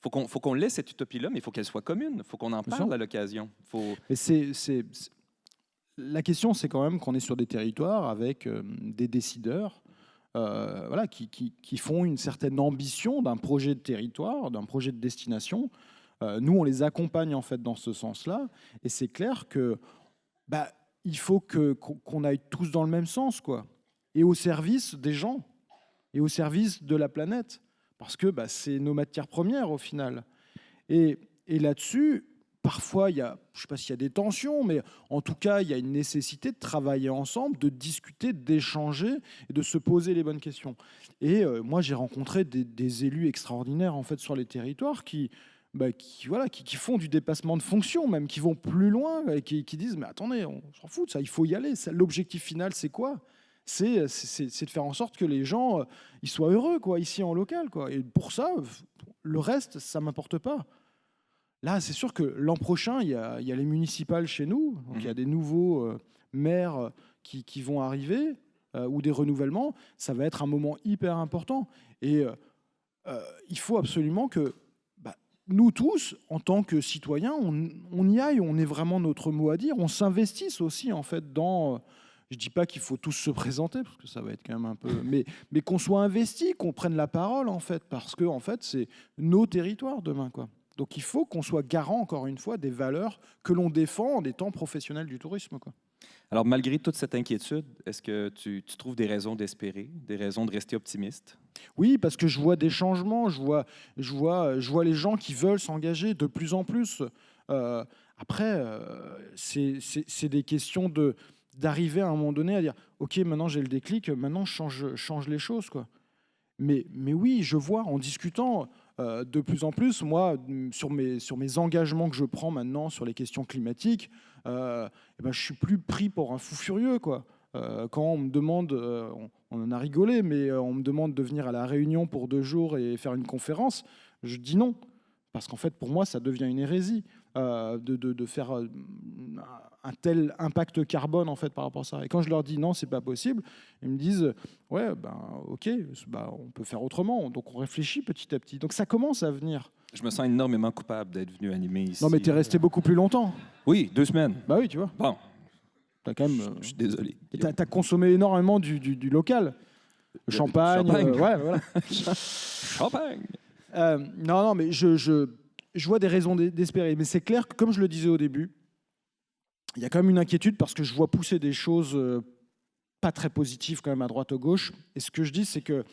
Il faut qu'on laisse cette utopie-là, mais il faut qu'elle soit commune. Il faut qu'on en parle à l'occasion. Mais la question, c'est quand même qu'on est sur des territoires avec des décideurs qui font une certaine ambition d'un projet de territoire, d'un projet de destination. Nous, on les accompagne en fait dans ce sens-là, et c'est clair que il faut qu'on aille tous dans le même sens, quoi. Et au service des gens, et au service de la planète, parce que c'est nos matières premières au final. Et là-dessus, parfois, je ne sais pas s'il y a des tensions, mais en tout cas, il y a une nécessité de travailler ensemble, de discuter, d'échanger et de se poser les bonnes questions. Et moi, j'ai rencontré des élus extraordinaires en fait, sur les territoires qui font du dépassement de fonction, même qui vont plus loin, et qui disent « Mais attendez, on s'en fout de ça, il faut y aller. L'objectif final, c'est quoi ? C'est de faire en sorte que les gens ils soient heureux quoi, ici en local. Quoi. Et pour ça, le reste, ça ne m'importe pas. » Là, c'est sûr que l'an prochain, il y a les municipales chez nous. Donc, il y a des nouveaux maires qui vont arriver ou des renouvellements. Ça va être un moment hyper important. Et il faut absolument que nous tous, en tant que citoyens, on y aille, on ait vraiment notre mot à dire. On s'investisse aussi en fait dans... je ne dis pas qu'il faut tous se présenter, parce que ça va être quand même un peu... Mais qu'on soit investi, qu'on prenne la parole, en fait, parce que en fait, c'est nos territoires demain, quoi. Donc il faut qu'on soit garant, encore une fois, des valeurs que l'on défend en étant professionnel du tourisme, quoi. Alors, malgré toute cette inquiétude, est-ce que tu trouves des raisons d'espérer, des raisons de rester optimiste? Oui, parce que je vois des changements, je vois les gens qui veulent s'engager de plus en plus. Après, c'est des questions d'arriver à un moment donné à dire « Ok, maintenant j'ai le déclic, maintenant je change les choses. » quoi. Mais oui, je vois en discutant de plus en plus, moi, sur mes engagements que je prends maintenant sur les questions climatiques, je suis plus pris pour un fou furieux, quoi. Quand on me demande, on en a rigolé, mais on me demande de venir à la Réunion pour 2 jours et faire une conférence, je dis non. Parce qu'en fait, pour moi, ça devient une hérésie de faire un tel impact carbone en fait, par rapport à ça. Et quand je leur dis non, c'est pas possible, ils me disent ouais, ok, on peut faire autrement. Donc on réfléchit petit à petit. Donc ça commence à venir. Je me sens énormément coupable d'être venu animer ici. Non, mais tu es resté beaucoup plus longtemps. Oui, 2 semaines. Bah oui, tu vois. Bon. T'as quand même, je suis désolé. Tu as consommé énormément du local. Le champagne. Ouais, voilà. Champagne. Non, mais je vois des raisons d'espérer. Mais c'est clair que, comme je le disais au début, il y a quand même une inquiétude parce que je vois pousser des choses pas très positives quand même à droite ou à gauche. Et ce que je dis, c'est que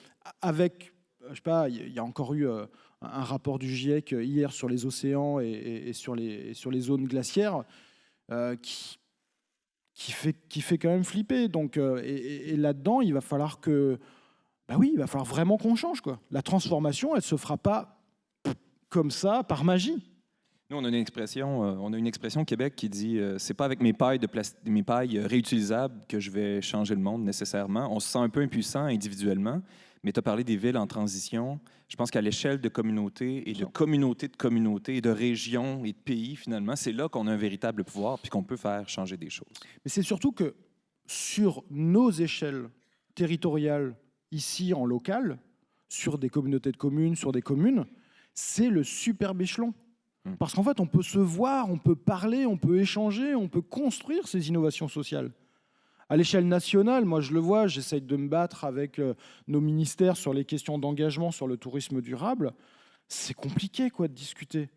avec, je sais pas, il y a encore eu un rapport du GIEC hier sur les océans et sur les zones glaciaires qui fait quand même flipper. Donc, et là-dedans, il va falloir il va falloir vraiment qu'on change, quoi. La transformation, elle se fera pas comme ça, par magie. Nous, on a une expression au Québec qui dit c'est pas avec mes pailles réutilisables que je vais changer le monde nécessairement. On se sent un peu impuissant individuellement, mais tu as parlé des villes en transition. Je pense qu'à l'échelle de communautés et de communautés et de régions et de pays, finalement, c'est là qu'on a un véritable pouvoir puis qu'on peut faire changer des choses. Mais c'est surtout que sur nos échelles territoriales, ici en local, sur des communautés de communes, sur des communes, c'est le superbe échelon. Parce qu'en fait, on peut se voir, on peut parler, on peut échanger, on peut construire ces innovations sociales. À l'échelle nationale, moi je le vois, j'essaye de me battre avec nos ministères sur les questions d'engagement sur le tourisme durable. C'est compliqué quoi, de discuter.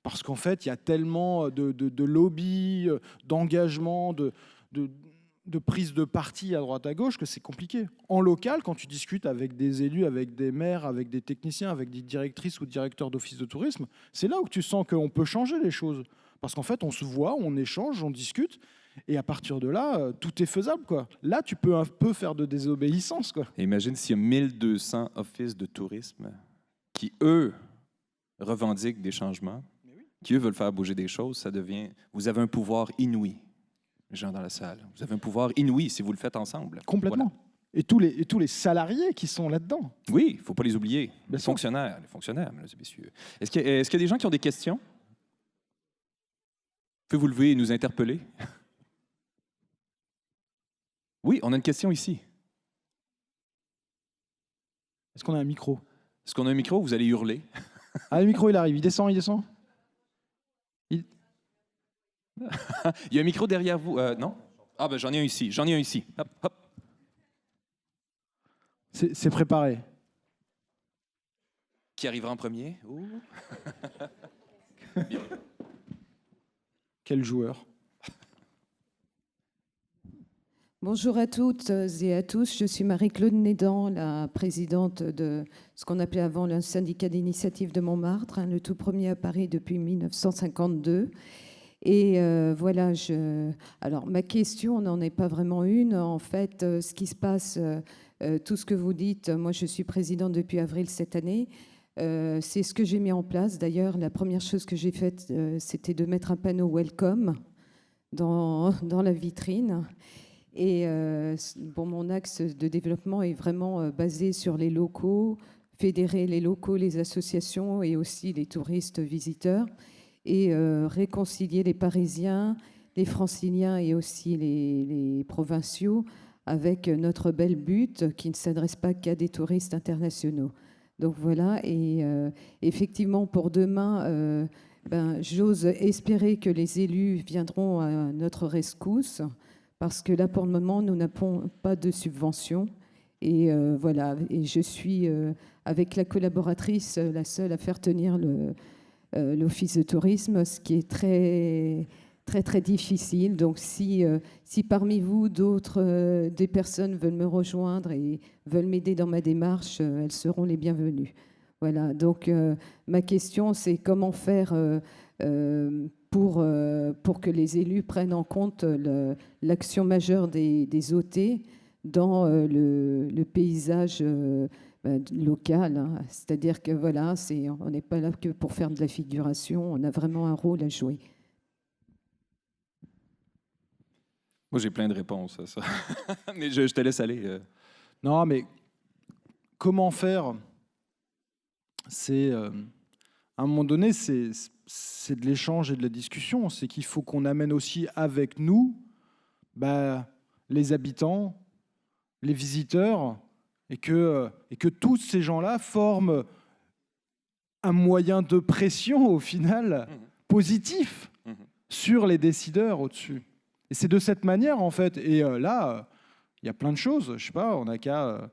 Parce qu'en fait, il y a tellement de lobbies, d'engagement, de prise de parti à droite à gauche que c'est compliqué. En local, quand tu discutes avec des élus, avec des maires, avec des techniciens, avec des directrices ou directeurs d'office de tourisme, c'est là où tu sens qu'on peut changer les choses. Parce qu'en fait, on se voit, on échange, on discute, et à partir de là, tout est faisable, quoi. Là, tu peux un peu faire de désobéissance, quoi. Et imagine s'il y a 1200 offices de tourisme qui, eux, revendiquent des changements, qui, eux, veulent faire bouger des choses, ça devient... Vous avez un pouvoir inouï. Les gens dans la salle. Vous avez un pouvoir inouï si vous le faites ensemble. Complètement. Voilà. Et tous les salariés qui sont là-dedans. Oui, il ne faut pas les oublier. Les fonctionnaires, mesdames et messieurs. Est-ce qu'il y a des gens qui ont des questions? Pouvez-vous lever et nous interpeller? Oui, on a une question ici. Est-ce qu'on a un micro? Est-ce qu'on a un micro? Vous allez hurler. Ah, le micro, il arrive. Il descend. Il y a un micro derrière vous. Non? Ah, ben j'en ai un ici. Hop, hop. C'est préparé. Qui arrivera en premier? Quel joueur? Bonjour à toutes et à tous. Je suis Marie-Claude Nédan, la présidente de ce qu'on appelait avant le syndicat d'initiative de Montmartre, hein, le tout premier à Paris depuis 1952. Et voilà, alors ma question n'en est pas vraiment une. En fait, ce qui se passe, tout ce que vous dites, moi je suis présidente depuis avril cette année. C'est ce que j'ai mis en place. D'ailleurs, la première chose que j'ai faite, c'était de mettre un panneau Welcome dans la vitrine. Et bon, mon axe de développement est vraiment basé sur les locaux, fédérer les locaux, les associations et aussi les touristes visiteurs, et réconcilier les Parisiens, les Franciliens et aussi les provinciaux avec notre bel but qui ne s'adresse pas qu'à des touristes internationaux. Donc voilà, et effectivement pour demain, j'ose espérer que les élus viendront à notre rescousse, parce que là, pour le moment, nous n'avons pas de subvention. Et voilà, et je suis, avec la collaboratrice, la seule à faire tenir l'office de tourisme, ce qui est très, très, très difficile. Donc, si parmi vous, des personnes veulent me rejoindre et veulent m'aider dans ma démarche, elles seront les bienvenues. Voilà, donc ma question, c'est comment faire pour que les élus prennent en compte l'action majeure des OT dans le paysage local. Hein. C'est-à-dire que voilà, on n'est pas là que pour faire de la figuration, on a vraiment un rôle à jouer. Moi, j'ai plein de réponses à ça. Mais je te laisse aller. Non, mais comment faire? C'est à un moment donné, c'est de l'échange et de la discussion. C'est qu'il faut qu'on amène aussi avec nous les habitants, les visiteurs, et que tous ces gens-là forment un moyen de pression, au final, positif sur les décideurs au-dessus. Et c'est de cette manière, en fait. Et là, il y a plein de choses. Je sais pas, on n'a qu'à...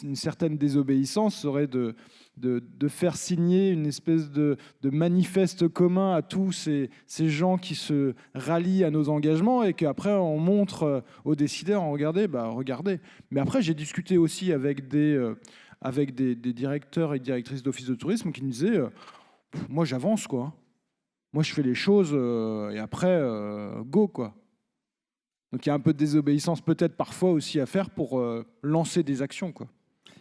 Une certaine désobéissance serait de faire signer une espèce de manifeste commun à tous ces gens qui se rallient à nos engagements et qu'après on montre aux décideurs, regardez. Mais après, j'ai discuté aussi avec des directeurs et directrices d'office de tourisme qui me disaient moi j'avance quoi. Moi je fais les choses et après go quoi. Donc il y a un peu de désobéissance peut-être parfois aussi à faire pour lancer des actions, quoi.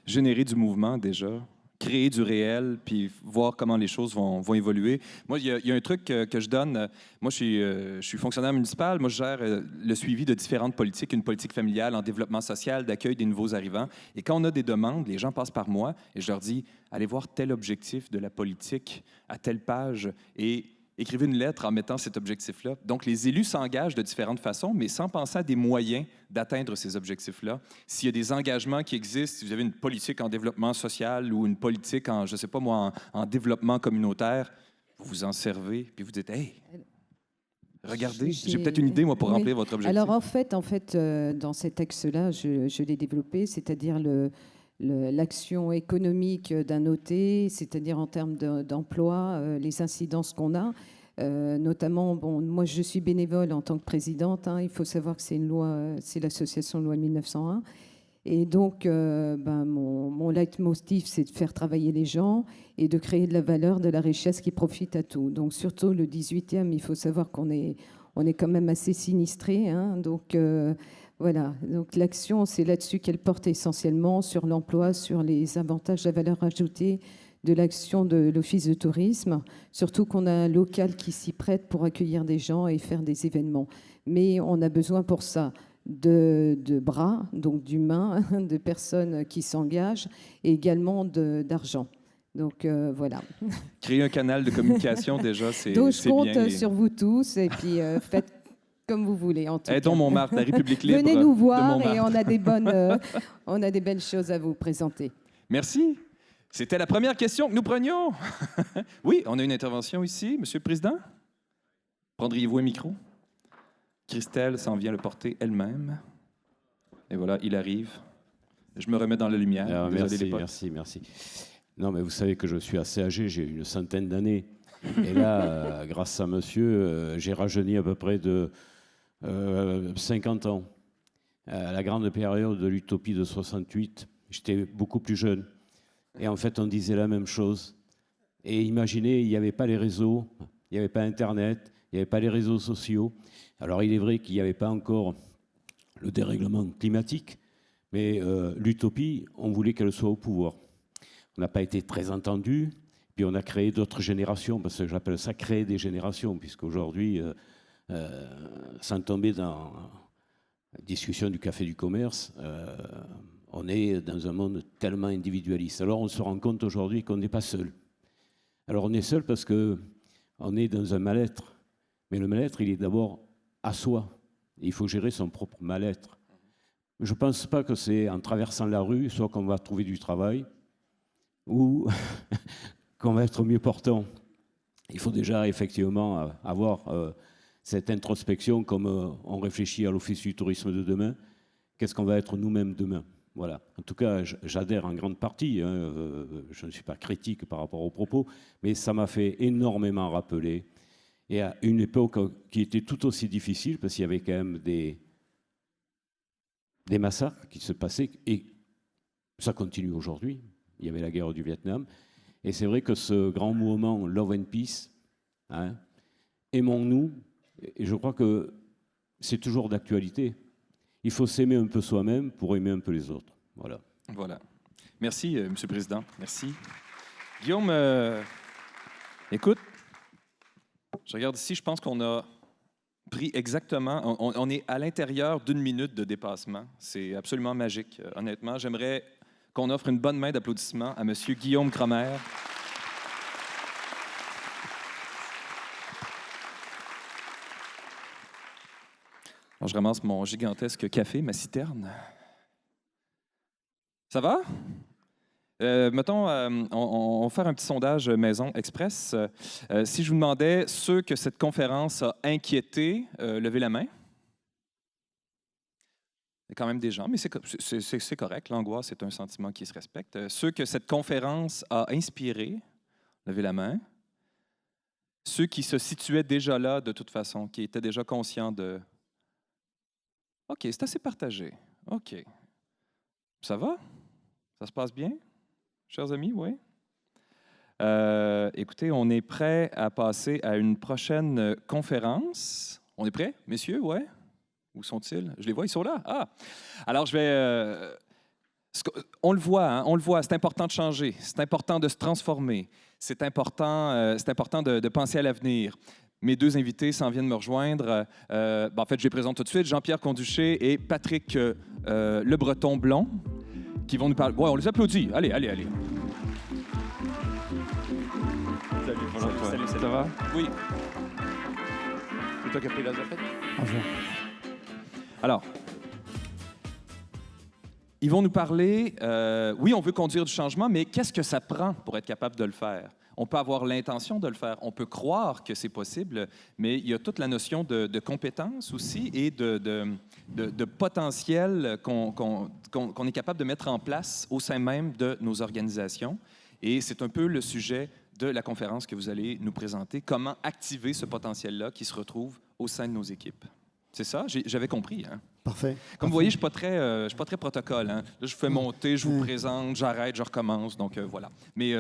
Générer du mouvement déjà, créer du réel, puis voir comment les choses vont évoluer. Moi, il y a un truc que je donne. Moi, je suis fonctionnaire municipal. Moi, je gère le suivi de différentes politiques, une politique familiale en développement social, d'accueil des nouveaux arrivants. Et quand on a des demandes, les gens passent par moi et je leur dis, allez voir tel objectif de la politique à telle page et écrivez une lettre en mettant cet objectif-là. Donc, les élus s'engagent de différentes façons, mais sans penser à des moyens d'atteindre ces objectifs-là. S'il y a des engagements qui existent, si vous avez une politique en développement social ou une politique en, je ne sais pas moi, en développement communautaire, vous vous en servez, puis vous dites « Hey, regardez, j'ai peut-être une idée, moi, pour remplir votre objectif. » Alors, en fait dans cet axe-là, je l'ai développé, c'est-à-dire l'action économique d'un OT, c'est-à-dire en termes d'emploi, les incidences qu'on a. Notamment, moi je suis bénévole en tant que présidente. Hein, il faut savoir que c'est l'association loi 1901. Et donc, mon leitmotiv, c'est de faire travailler les gens et de créer de la valeur, de la richesse qui profite à tout. Donc, surtout le 18e, il faut savoir qu'on est quand même assez sinistré. Hein, donc, voilà, donc l'action, c'est là-dessus qu'elle porte essentiellement, sur l'emploi, sur les avantages, la valeur ajoutée de l'action de l'Office de tourisme, surtout qu'on a un local qui s'y prête pour accueillir des gens et faire des événements. Mais on a besoin pour ça de bras, donc d'humains, de personnes qui s'engagent, et également d'argent. Donc voilà. Créer un canal de communication, déjà, c'est bien. Donc je compte sur vous tous, et puis faites comme vous voulez, en tout cas. Aidons Montmartre, la République libre. Venez nous voir et on a des belles choses à vous présenter. Merci. C'était la première question que nous prenions. Oui, on a une intervention ici, Monsieur le Président. Prendriez-vous un micro? Christelle s'en vient le porter elle-même. Et voilà, il arrive. Je me remets dans la lumière. Alors, merci. Non, mais vous savez que je suis assez âgé, j'ai une centaine d'années. Et là, grâce à monsieur, j'ai rajeuni à peu près de 50 ans. à la grande période de l'utopie de 68, j'étais beaucoup plus jeune. Et en fait, on disait la même chose. Et imaginez, il n'y avait pas les réseaux, il n'y avait pas Internet, il n'y avait pas les réseaux sociaux. Alors, il est vrai qu'il n'y avait pas encore le dérèglement climatique, mais l'utopie, on voulait qu'elle soit au pouvoir. On n'a pas été très entendus, puis on a créé d'autres générations, parce que j'appelle ça créer des générations, puisqu'aujourd'hui, sans tomber dans la discussion du café du commerce, on est dans un monde tellement individualiste. Alors on se rend compte aujourd'hui qu'on n'est pas seul. Alors on est seul parce qu'on est dans un mal-être, mais le mal-être, il est d'abord à soi. Il faut gérer son propre mal-être. Je ne pense pas que c'est en traversant la rue, soit qu'on va trouver du travail, ou qu'on va être mieux portant. Il faut déjà effectivement avoir cette introspection comme on réfléchit à l'Office du tourisme de demain. Qu'est-ce qu'on va être nous-mêmes demain? Voilà. En tout cas, j'adhère en grande partie. Je ne suis pas critique par rapport aux propos, mais ça m'a fait énormément rappeler. Et à une époque qui était tout aussi difficile, parce qu'il y avait quand même des massacres qui se passaient, et ça continue aujourd'hui. Il y avait la guerre du Vietnam. Et c'est vrai que ce grand mouvement Love and Peace, hein, aimons-nous, et je crois que c'est toujours d'actualité. Il faut s'aimer un peu soi-même pour aimer un peu les autres. Voilà. Voilà. Merci, Monsieur le Président. Merci. Guillaume, écoute, je regarde ici, je pense qu'on a pris exactement, on est à l'intérieur d'1 minute de dépassement. C'est absolument magique, honnêtement. J'aimerais qu'on offre une bonne main d'applaudissement à Monsieur Guillaume Cromer. Alors, je ramasse mon gigantesque café, ma citerne. Ça va? Mettons, on va faire un petit sondage maison express. Si je vous demandais ceux que cette conférence a inquiétés, levez la main. Il y a quand même des gens, mais c'est correct. L'angoisse est un sentiment qui se respecte. Ceux que cette conférence a inspirés, levez la main. Ceux qui se situaient déjà là, de toute façon, qui étaient déjà conscients de... OK, c'est assez partagé. OK. Ça va? Ça se passe bien? Chers amis, oui? Écoutez, on est prêt à passer à une prochaine conférence. On est prêt, messieurs? Ouais? Où sont-ils? Je les vois, ils sont là. Ah! Alors, je vais... on le voit, hein? On le voit. C'est important de changer. C'est important de se transformer. C'est important de penser à l'avenir. Mes deux invités s'en viennent me rejoindre. En fait, je les présente tout de suite. Jean-Pierre Conduché et Patrick Le Breton-Blond, qui vont nous parler. Ouais, on les applaudit. Allez, allez, allez. Salut, bonjour. Salut, ça va? Oui. C'est toi qui as pris la zapette? Bonjour. Alors, ils vont nous parler, oui, on veut conduire du changement, mais qu'est-ce que ça prend pour être capable de le faire? On peut avoir l'intention de le faire, on peut croire que c'est possible, mais il y a toute la notion de compétence aussi et de potentiel qu'on est capable de mettre en place au sein même de nos organisations. Et c'est un peu le sujet de la conférence que vous allez nous présenter, comment activer ce potentiel-là qui se retrouve au sein de nos équipes. C'est ça? J'avais compris. Hein? Parfait. Comme vous voyez, je ne suis pas très protocole. Hein? Là, je fais monter, je vous présente, j'arrête, je recommence. Donc, voilà. Mais,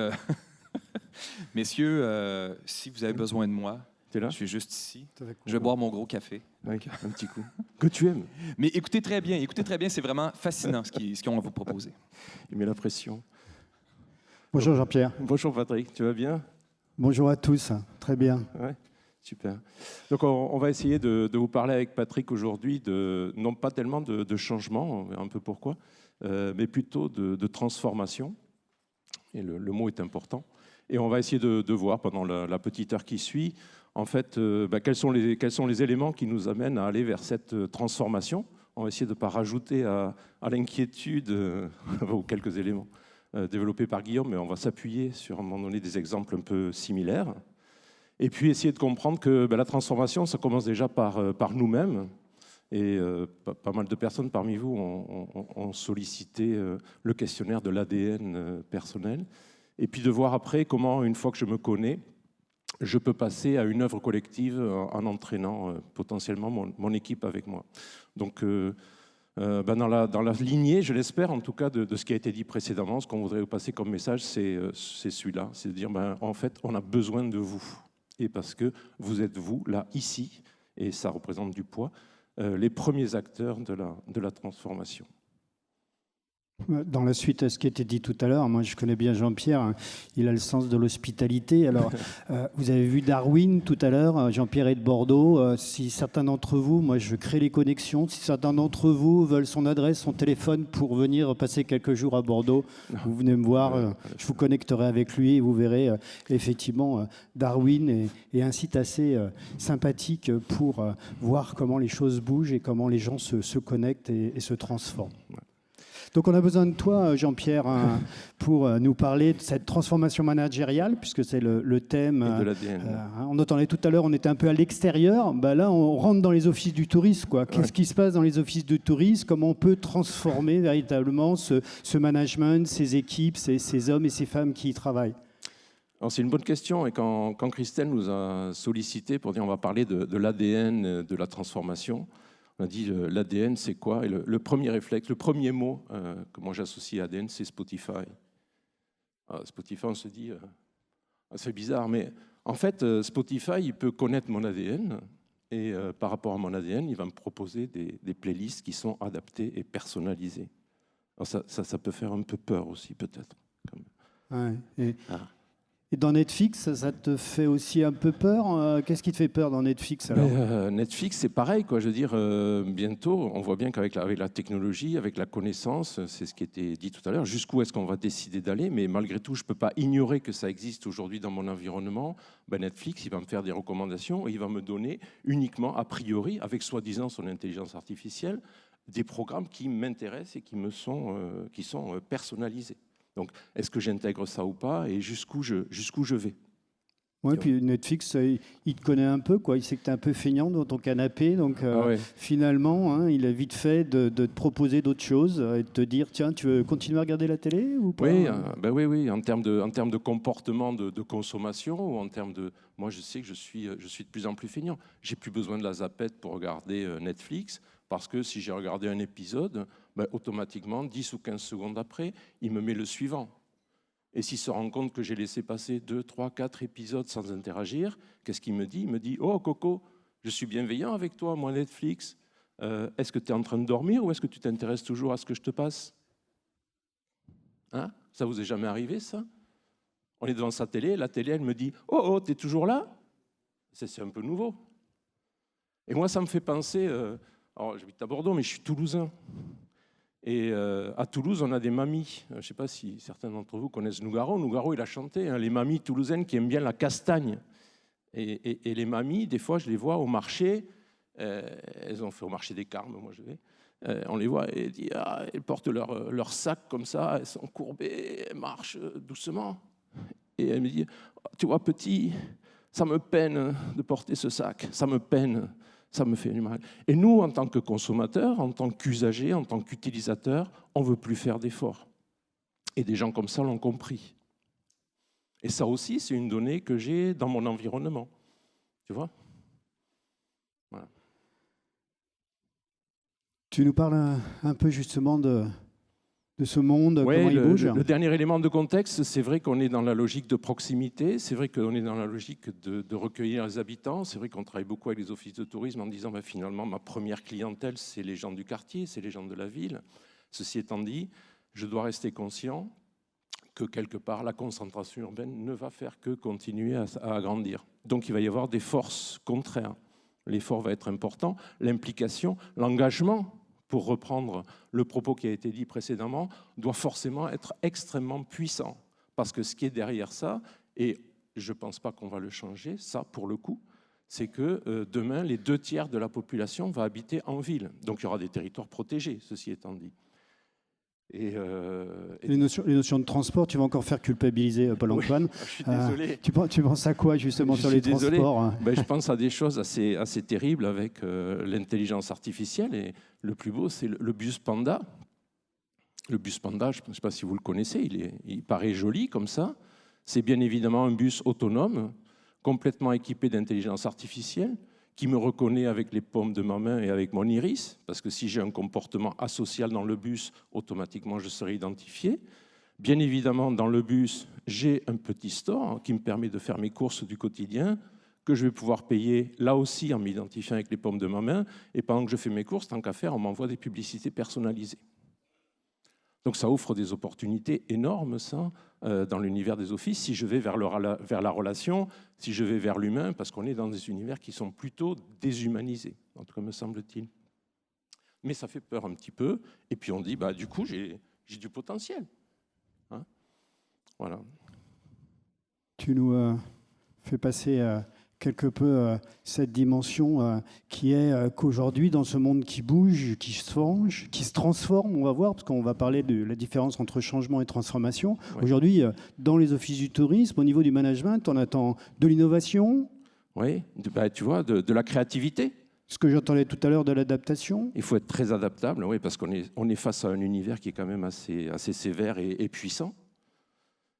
messieurs, si vous avez besoin de moi, là? Je suis juste ici. Je vais boire mon gros café. Okay, un petit coup. Que tu aimes. Mais écoutez très bien. C'est vraiment fascinant ce qu'on va vous proposer. Il met la pression. Bonjour Jean-Pierre. Bonjour Patrick, tu vas bien? Bonjour à tous, très bien. Ouais. Super. Donc, on va essayer de vous parler avec Patrick aujourd'hui, non pas tellement de changement, on verra un peu pourquoi, mais plutôt de transformation. Et le mot est important. Et on va essayer de voir pendant la petite heure qui suit, en fait, quels sont les éléments qui nous amènent à aller vers cette transformation. On va essayer de ne pas rajouter à l'inquiétude ou quelques éléments développés par Guillaume, mais on va s'appuyer sur, à un moment donné, des exemples un peu similaires. Et puis essayer de comprendre que la transformation, ça commence déjà par nous-mêmes. Et pas mal de personnes parmi vous ont sollicité le questionnaire de l'ADN personnel. Et puis de voir après comment, une fois que je me connais, je peux passer à une œuvre collective en entraînant potentiellement mon équipe avec moi. Donc dans la lignée, je l'espère en tout cas, de ce qui a été dit précédemment. Ce qu'on voudrait vous passer comme message, c'est celui-là. C'est de dire, en fait, on a besoin de vous. Et parce que vous êtes, vous, là, ici, et ça représente du poids, les premiers acteurs de la transformation. Dans la suite à ce qui a été dit tout à l'heure, moi je connais bien Jean-Pierre, hein, il a le sens de l'hospitalité. Alors, vous avez vu Darwin tout à l'heure, Jean-Pierre est de Bordeaux. Si certains d'entre vous, moi je crée les connexions, si certains d'entre vous veulent son adresse, son téléphone pour venir passer quelques jours à Bordeaux, vous venez me voir, je vous connecterai avec lui et vous verrez effectivement Darwin est un site assez sympathique pour voir comment les choses bougent et comment les gens se connectent et se transforment. Donc on a besoin de toi, Jean-Pierre, hein, pour nous parler de cette transformation managériale, puisque c'est le thème. Et de l'ADN. On entendait tout à l'heure, on était un peu à l'extérieur. Bah là, on rentre dans les offices du tourisme, quoi. Qu'est-ce qui se passe dans les offices du tourisme? Comment on peut transformer véritablement ce management, ces équipes, ces hommes et ces femmes qui y travaillent? Alors, c'est une bonne question. Et quand Christelle nous a sollicité pour dire on va parler de l'ADN, de la transformation, on a dit l'ADN, c'est quoi? Et le premier réflexe, le premier mot que moi j'associe à ADN, c'est Spotify. Alors, Spotify, on se dit, c'est bizarre, mais en fait, Spotify, il peut connaître mon ADN et par rapport à mon ADN, il va me proposer des playlists qui sont adaptées et personnalisées. Alors, ça peut faire un peu peur aussi, peut-être. Ouais, et dans Netflix, ça te fait aussi un peu peur? Qu'est-ce qui te fait peur dans Netflix alors? Netflix, c'est pareil, quoi. Je veux dire, bientôt, on voit bien qu'avec la technologie, avec la connaissance, c'est ce qui était dit tout à l'heure, jusqu'où est-ce qu'on va décider d'aller? Mais malgré tout, je ne peux pas ignorer que ça existe aujourd'hui dans mon environnement. Netflix, il va me faire des recommandations et il va me donner uniquement, a priori, avec soi-disant son intelligence artificielle, des programmes qui m'intéressent et qui sont personnalisés. Donc, est-ce que j'intègre ça ou pas et jusqu'où je vais? Oui, puis Netflix, il te connaît un peu, quoi. Il sait que tu es un peu feignant dans ton canapé. Donc, finalement, hein, il a vite fait de te proposer d'autres choses et de te dire, tiens, tu veux continuer à regarder la télé ou pas? Oui. En termes de comportement de consommation ou en termes de... Moi, je sais que je suis de plus en plus feignant. J'ai plus besoin de la zapette pour regarder Netflix parce que si j'ai regardé un épisode, automatiquement, 10 ou 15 secondes après, il me met le suivant. Et s'il se rend compte que j'ai laissé passer 2, 3, 4 épisodes sans interagir, qu'est-ce qu'il me dit? Il me dit « Oh Coco, je suis bienveillant avec toi, moi Netflix. Est-ce que tu es en train de dormir ou est-ce que tu t'intéresses toujours à ce que je te passe ?» Hein? Ça vous est jamais arrivé, ça? On est devant sa télé, la télé, elle me dit « Oh, t'es toujours là ?» C'est un peu nouveau. Et moi, ça me fait penser... alors, j'habite à Bordeaux, mais je suis toulousain. Et à Toulouse, on a des mamies. Je ne sais pas si certains d'entre vous connaissent Nougaro. Nougaro, il a chanté, hein, les mamies toulousaines qui aiment bien la castagne. Et les mamies, des fois, je les vois au marché. Elles ont fait au marché des Carmes, moi je vais. On les voit et elles portent leur sac comme ça, elles sont courbées, elles marchent doucement. Et elle me dit, tu vois, petit, ça me peine de porter ce sac, ça me peine. Ça me fait du mal. Et nous, en tant que consommateurs, en tant qu'usagers, en tant qu'utilisateurs, on ne veut plus faire d'efforts. Et des gens comme ça l'ont compris. Et ça aussi, c'est une donnée que j'ai dans mon environnement. Tu vois? Voilà. Tu nous parles un peu justement de ce monde, comment il bouge? Le dernier élément de contexte, c'est vrai qu'on est dans la logique de proximité, c'est vrai qu'on est dans la logique de recueillir les habitants, c'est vrai qu'on travaille beaucoup avec les offices de tourisme en disant finalement ma première clientèle, c'est les gens du quartier, c'est les gens de la ville. Ceci étant dit, je dois rester conscient que quelque part la concentration urbaine ne va faire que continuer à grandir. Donc il va y avoir des forces contraires. L'effort va être important, l'implication, l'engagement, pour reprendre le propos qui a été dit précédemment, doit forcément être extrêmement puissant. Parce que ce qui est derrière ça, et je ne pense pas qu'on va le changer, ça pour le coup, c'est que demain, les 2/3 de la population va habiter en ville. Donc il y aura des territoires protégés, ceci étant dit. Les notions de transport, tu vas encore faire culpabiliser Paul-Antoine. Oui, je suis désolé. Tu penses à quoi justement sur les transports? Je pense à des choses assez terribles avec l'intelligence artificielle. Et le plus beau, c'est le bus Panda. Le bus Panda, je ne sais pas si vous le connaissez, il paraît joli comme ça. C'est bien évidemment un bus autonome, complètement équipé d'intelligence artificielle, qui me reconnaît avec les paumes de ma main et avec mon iris, parce que si j'ai un comportement asocial dans le bus, automatiquement je serai identifié. Bien évidemment, dans le bus, j'ai un petit store qui me permet de faire mes courses du quotidien, que je vais pouvoir payer là aussi en m'identifiant avec les paumes de ma main. Et pendant que je fais mes courses, tant qu'à faire, on m'envoie des publicités personnalisées. Donc ça offre des opportunités énormes, ça, dans l'univers des offices, si je vais vers la relation, si je vais vers l'humain, parce qu'on est dans des univers qui sont plutôt déshumanisés, en tout cas me semble-t-il. Mais ça fait peur un petit peu, et puis on dit, bah, du coup, j'ai du potentiel. Hein, voilà. Tu nous fais passer quelque peu cette dimension qui est qu'aujourd'hui, dans ce monde qui bouge, qui se change, qui se transforme, on va voir, parce qu'on va parler de la différence entre changement et transformation. Oui. Aujourd'hui, dans les offices du tourisme, au niveau du management, on attend de l'innovation. Oui, tu vois, de la créativité. Ce que j'entendais tout à l'heure de l'adaptation. Il faut être très adaptable, oui, parce qu'on est face à un univers qui est quand même assez sévère et puissant.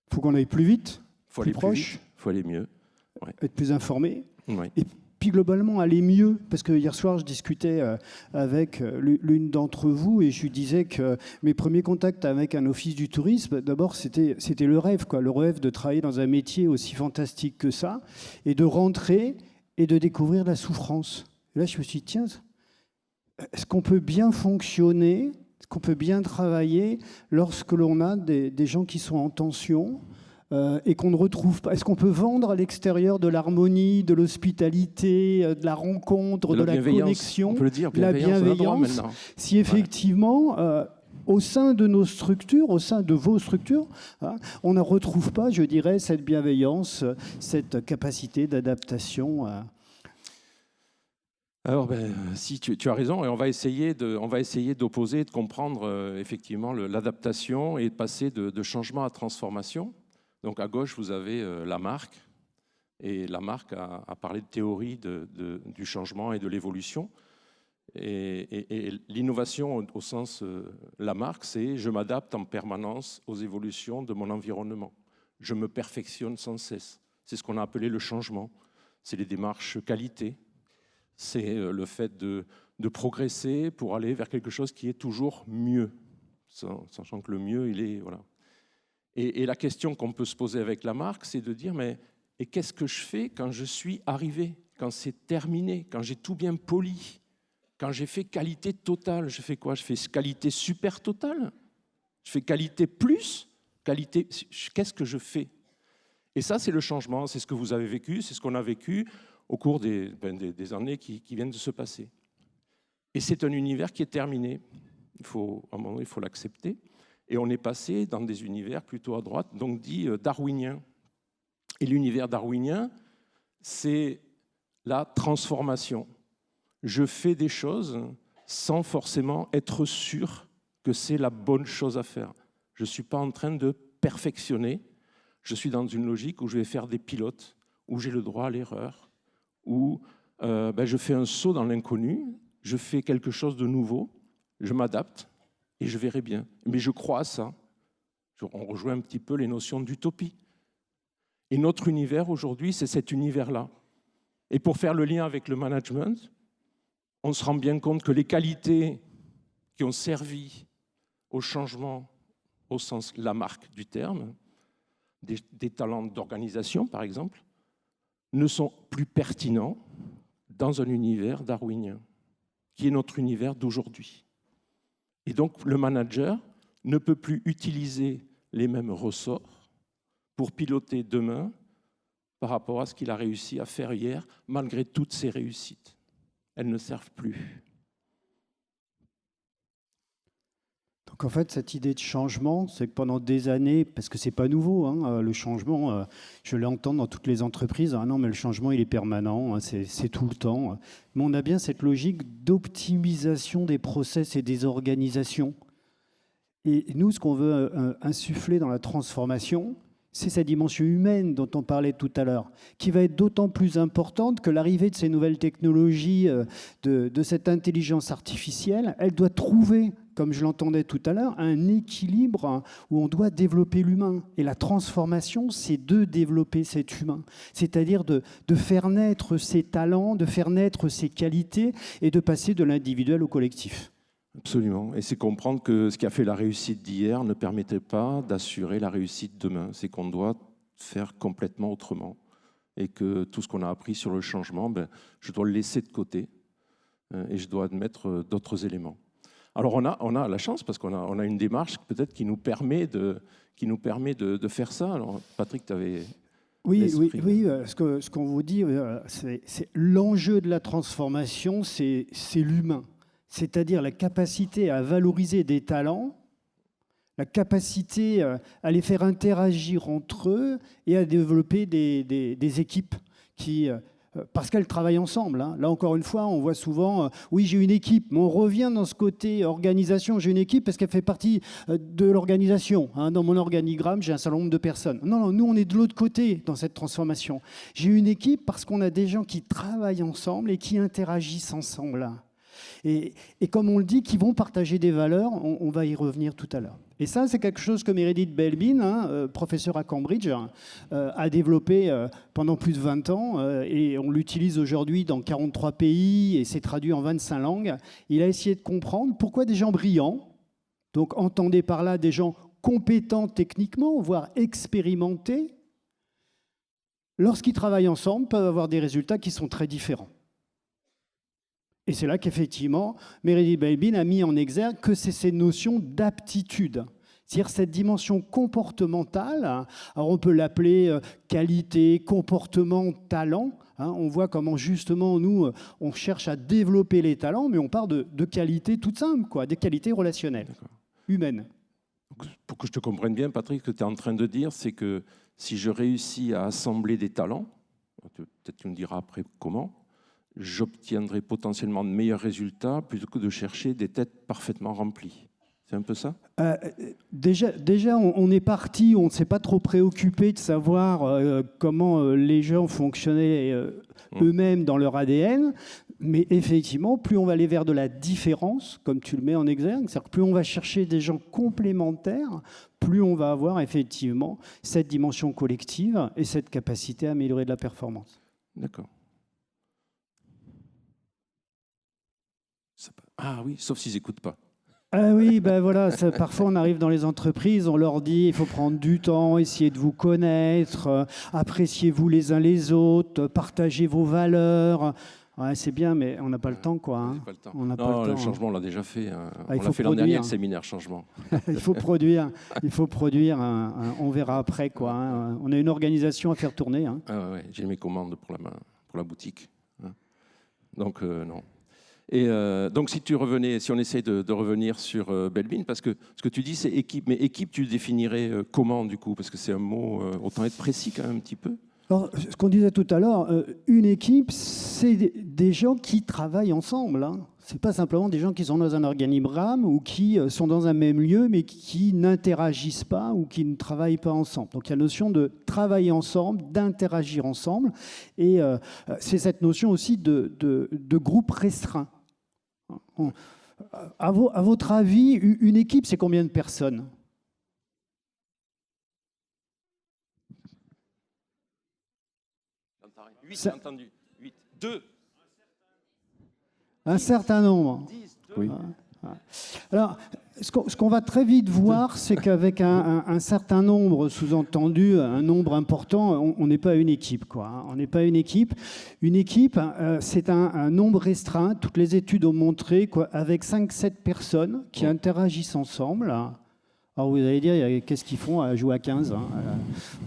Il faut qu'on aille plus vite, plus proche. Il faut aller mieux. Ouais. Être plus informé. Ouais. Et puis globalement, aller mieux. Parce que hier soir, je discutais avec l'une d'entre vous et je lui disais que mes premiers contacts avec un office du tourisme, d'abord, c'était le rêve, quoi. Le rêve de travailler dans un métier aussi fantastique que ça et de rentrer et de découvrir la souffrance. Et là, je me suis dit, tiens, est-ce qu'on peut bien fonctionner, est-ce qu'on peut bien travailler lorsque l'on a des gens qui sont en tension et qu'on ne retrouve pas? Est-ce qu'on peut vendre à l'extérieur de l'harmonie, de l'hospitalité, de la rencontre, de la connexion, on peut le dire, la bienveillance, si effectivement, au sein de nos structures, au sein de vos structures, on ne retrouve pas, je dirais, cette bienveillance, cette capacité d'adaptation Alors, si tu as raison, et on va essayer d'opposer, de comprendre effectivement l'adaptation et de passer de changement à transformation. Donc à gauche, vous avez Lamarck, et Lamarck a parlé de théorie du changement et de l'évolution. Et l'innovation au sens Lamarck, c'est je m'adapte en permanence aux évolutions de mon environnement. Je me perfectionne sans cesse. C'est ce qu'on a appelé le changement. C'est les démarches qualité. C'est le fait de progresser pour aller vers quelque chose qui est toujours mieux, sachant que le mieux, il est... Voilà. Et la question qu'on peut se poser avec Lamarck, c'est de dire, mais et qu'est-ce que je fais quand je suis arrivé, quand c'est terminé, quand j'ai tout bien poli, quand j'ai fait qualité totale? Je fais quoi? Je fais qualité super totale? Je fais qualité plus? Qualité... Qu'est-ce que je fais? Et ça, c'est le changement, c'est ce que vous avez vécu, c'est ce qu'on a vécu au cours des années qui viennent de se passer. Et c'est un univers qui est terminé. À un moment, il faut l'accepter. Et on est passé dans des univers plutôt à droite, donc dit darwinien. Et l'univers darwinien, c'est la transformation. Je fais des choses sans forcément être sûr que c'est la bonne chose à faire. Je ne suis pas en train de perfectionner. Je suis dans une logique où je vais faire des pilotes, où j'ai le droit à l'erreur, où je fais un saut dans l'inconnu, je fais quelque chose de nouveau, je m'adapte et je verrai bien. Mais je crois à ça. On rejoint un petit peu les notions d'utopie. Et notre univers aujourd'hui, c'est cet univers-là. Et pour faire le lien avec le management, on se rend bien compte que les qualités qui ont servi au changement, au sens Lamarck du terme, des talents d'organisation par exemple, ne sont plus pertinents dans un univers darwinien, qui est notre univers d'aujourd'hui. Et donc le manager ne peut plus utiliser les mêmes ressorts pour piloter demain par rapport à ce qu'il a réussi à faire hier, malgré toutes ses réussites. Elles ne servent plus. Donc en fait, cette idée de changement, c'est que pendant des années, parce que c'est pas nouveau, hein, le changement, je l'entends dans toutes les entreprises, ah non mais le changement il est permanent, hein, c'est tout le temps. Mais on a bien cette logique d'optimisation des process et des organisations. Et nous, ce qu'on veut insuffler dans la transformation, c'est sa dimension humaine dont on parlait tout à l'heure, qui va être d'autant plus importante que l'arrivée de ces nouvelles technologies, de cette intelligence artificielle, elle doit trouver comme je l'entendais tout à l'heure, un équilibre où on doit développer l'humain. Et la transformation, c'est de développer cet humain. C'est-à-dire de faire naître ses talents, de faire naître ses qualités et de passer de l'individuel au collectif. Absolument. Et c'est comprendre que ce qui a fait la réussite d'hier ne permettait pas d'assurer la réussite demain. C'est qu'on doit faire complètement autrement. Et que tout ce qu'on a appris sur le changement, je dois le laisser de côté et je dois admettre d'autres éléments. Alors on a la chance parce qu'on a une démarche peut-être qui nous permet de faire ça. Alors Patrick, tu avais... Oui, ce qu'on vous dit, c'est l'enjeu de la transformation, c'est l'humain. C'est-à-dire la capacité à valoriser des talents, la capacité à les faire interagir entre eux et à développer des équipes qui... parce qu'elles travaillent ensemble. Hein. Là, encore une fois, on voit souvent, oui, j'ai une équipe, mais on revient dans ce côté organisation, j'ai une équipe parce qu'elle fait partie de l'organisation. Hein. Dans mon organigramme, j'ai un certain nombre de personnes. Non, non, nous, on est de l'autre côté dans cette transformation. J'ai une équipe parce qu'on a des gens qui travaillent ensemble et qui interagissent ensemble. Et comme on le dit, qui vont partager des valeurs, on va y revenir tout à l'heure. Et ça, c'est quelque chose que Meredith Belbin, professeur à Cambridge, a développé pendant plus de 20 ans, et on l'utilise aujourd'hui dans 43 pays, et c'est traduit en 25 langues. Il a essayé de comprendre pourquoi des gens brillants, donc entendez par là des gens compétents techniquement, voire expérimentés, lorsqu'ils travaillent ensemble, peuvent avoir des résultats qui sont très différents. Et c'est là qu'effectivement, Meredith Belbin a mis en exergue que c'est ces notions d'aptitude. C'est-à-dire cette dimension comportementale, alors on peut l'appeler qualité, comportement, talent. Hein, on voit comment justement nous, on cherche à développer les talents, mais on part de qualités toutes simples, quoi, des qualités relationnelles, humaines. Pour que je te comprenne bien, Patrick, ce que tu es en train de dire, c'est que si je réussis à assembler des talents, peut-être tu me diras après comment, j'obtiendrai potentiellement de meilleurs résultats plutôt que de chercher des têtes parfaitement remplies. C'est un peu ça ? Déjà, on est parti, on ne s'est pas trop préoccupé de savoir comment les gens fonctionnaient eux-mêmes dans leur ADN. Mais effectivement, plus on va aller vers de la différence, comme tu le mets en exergue, c'est-à-dire que plus on va chercher des gens complémentaires, plus on va avoir effectivement cette dimension collective et cette capacité à améliorer de la performance. D'accord. Ah oui, sauf s'ils n'écoutent pas. Ah oui, ben voilà, parfois on arrive dans les entreprises, on leur dit il faut prendre du temps, essayer de vous connaître, appréciez-vous les uns les autres, partagez vos valeurs. Ouais, c'est bien, mais on n'a pas le temps, quoi. Hein. Pas le temps. On n'a non, pas le temps, changement, on l'a déjà fait. Hein. Ah, on l'a fait l'an dernier, le séminaire changement. Il faut produire, on verra après, quoi. Hein. On a une organisation à faire tourner. Hein. Ah ouais, j'ai mes commandes pour la boutique. Hein. Donc, non. Et donc, si on essaie de revenir sur Belbin, parce que ce que tu dis, c'est équipe. Mais équipe, tu le définirais comment, du coup ? Parce que c'est un mot, autant être précis quand même un petit peu. Alors, ce qu'on disait tout à l'heure, une équipe, c'est des gens qui travaillent ensemble. Hein. Ce n'est pas simplement des gens qui sont dans un organigramme ou qui sont dans un même lieu, mais qui n'interagissent pas ou qui ne travaillent pas ensemble. Donc, il y a la notion de travailler ensemble, d'interagir ensemble. Et c'est cette notion aussi de groupe restreint. À votre avis, une équipe, c'est combien de personnes ? 8, j'ai entendu. 8. 2. Un certain nombre. 10, 2. Oui. Alors, ce qu'on va très vite voir, c'est qu'avec un certain nombre, sous-entendu, un nombre important, on n'est pas une équipe, quoi. On n'est pas une équipe. Une équipe, c'est un nombre restreint. Toutes les études ont montré qu'avec 5-7 personnes qui interagissent ensemble. Alors vous allez dire, qu'est-ce qu'ils font à jouer à 15 hein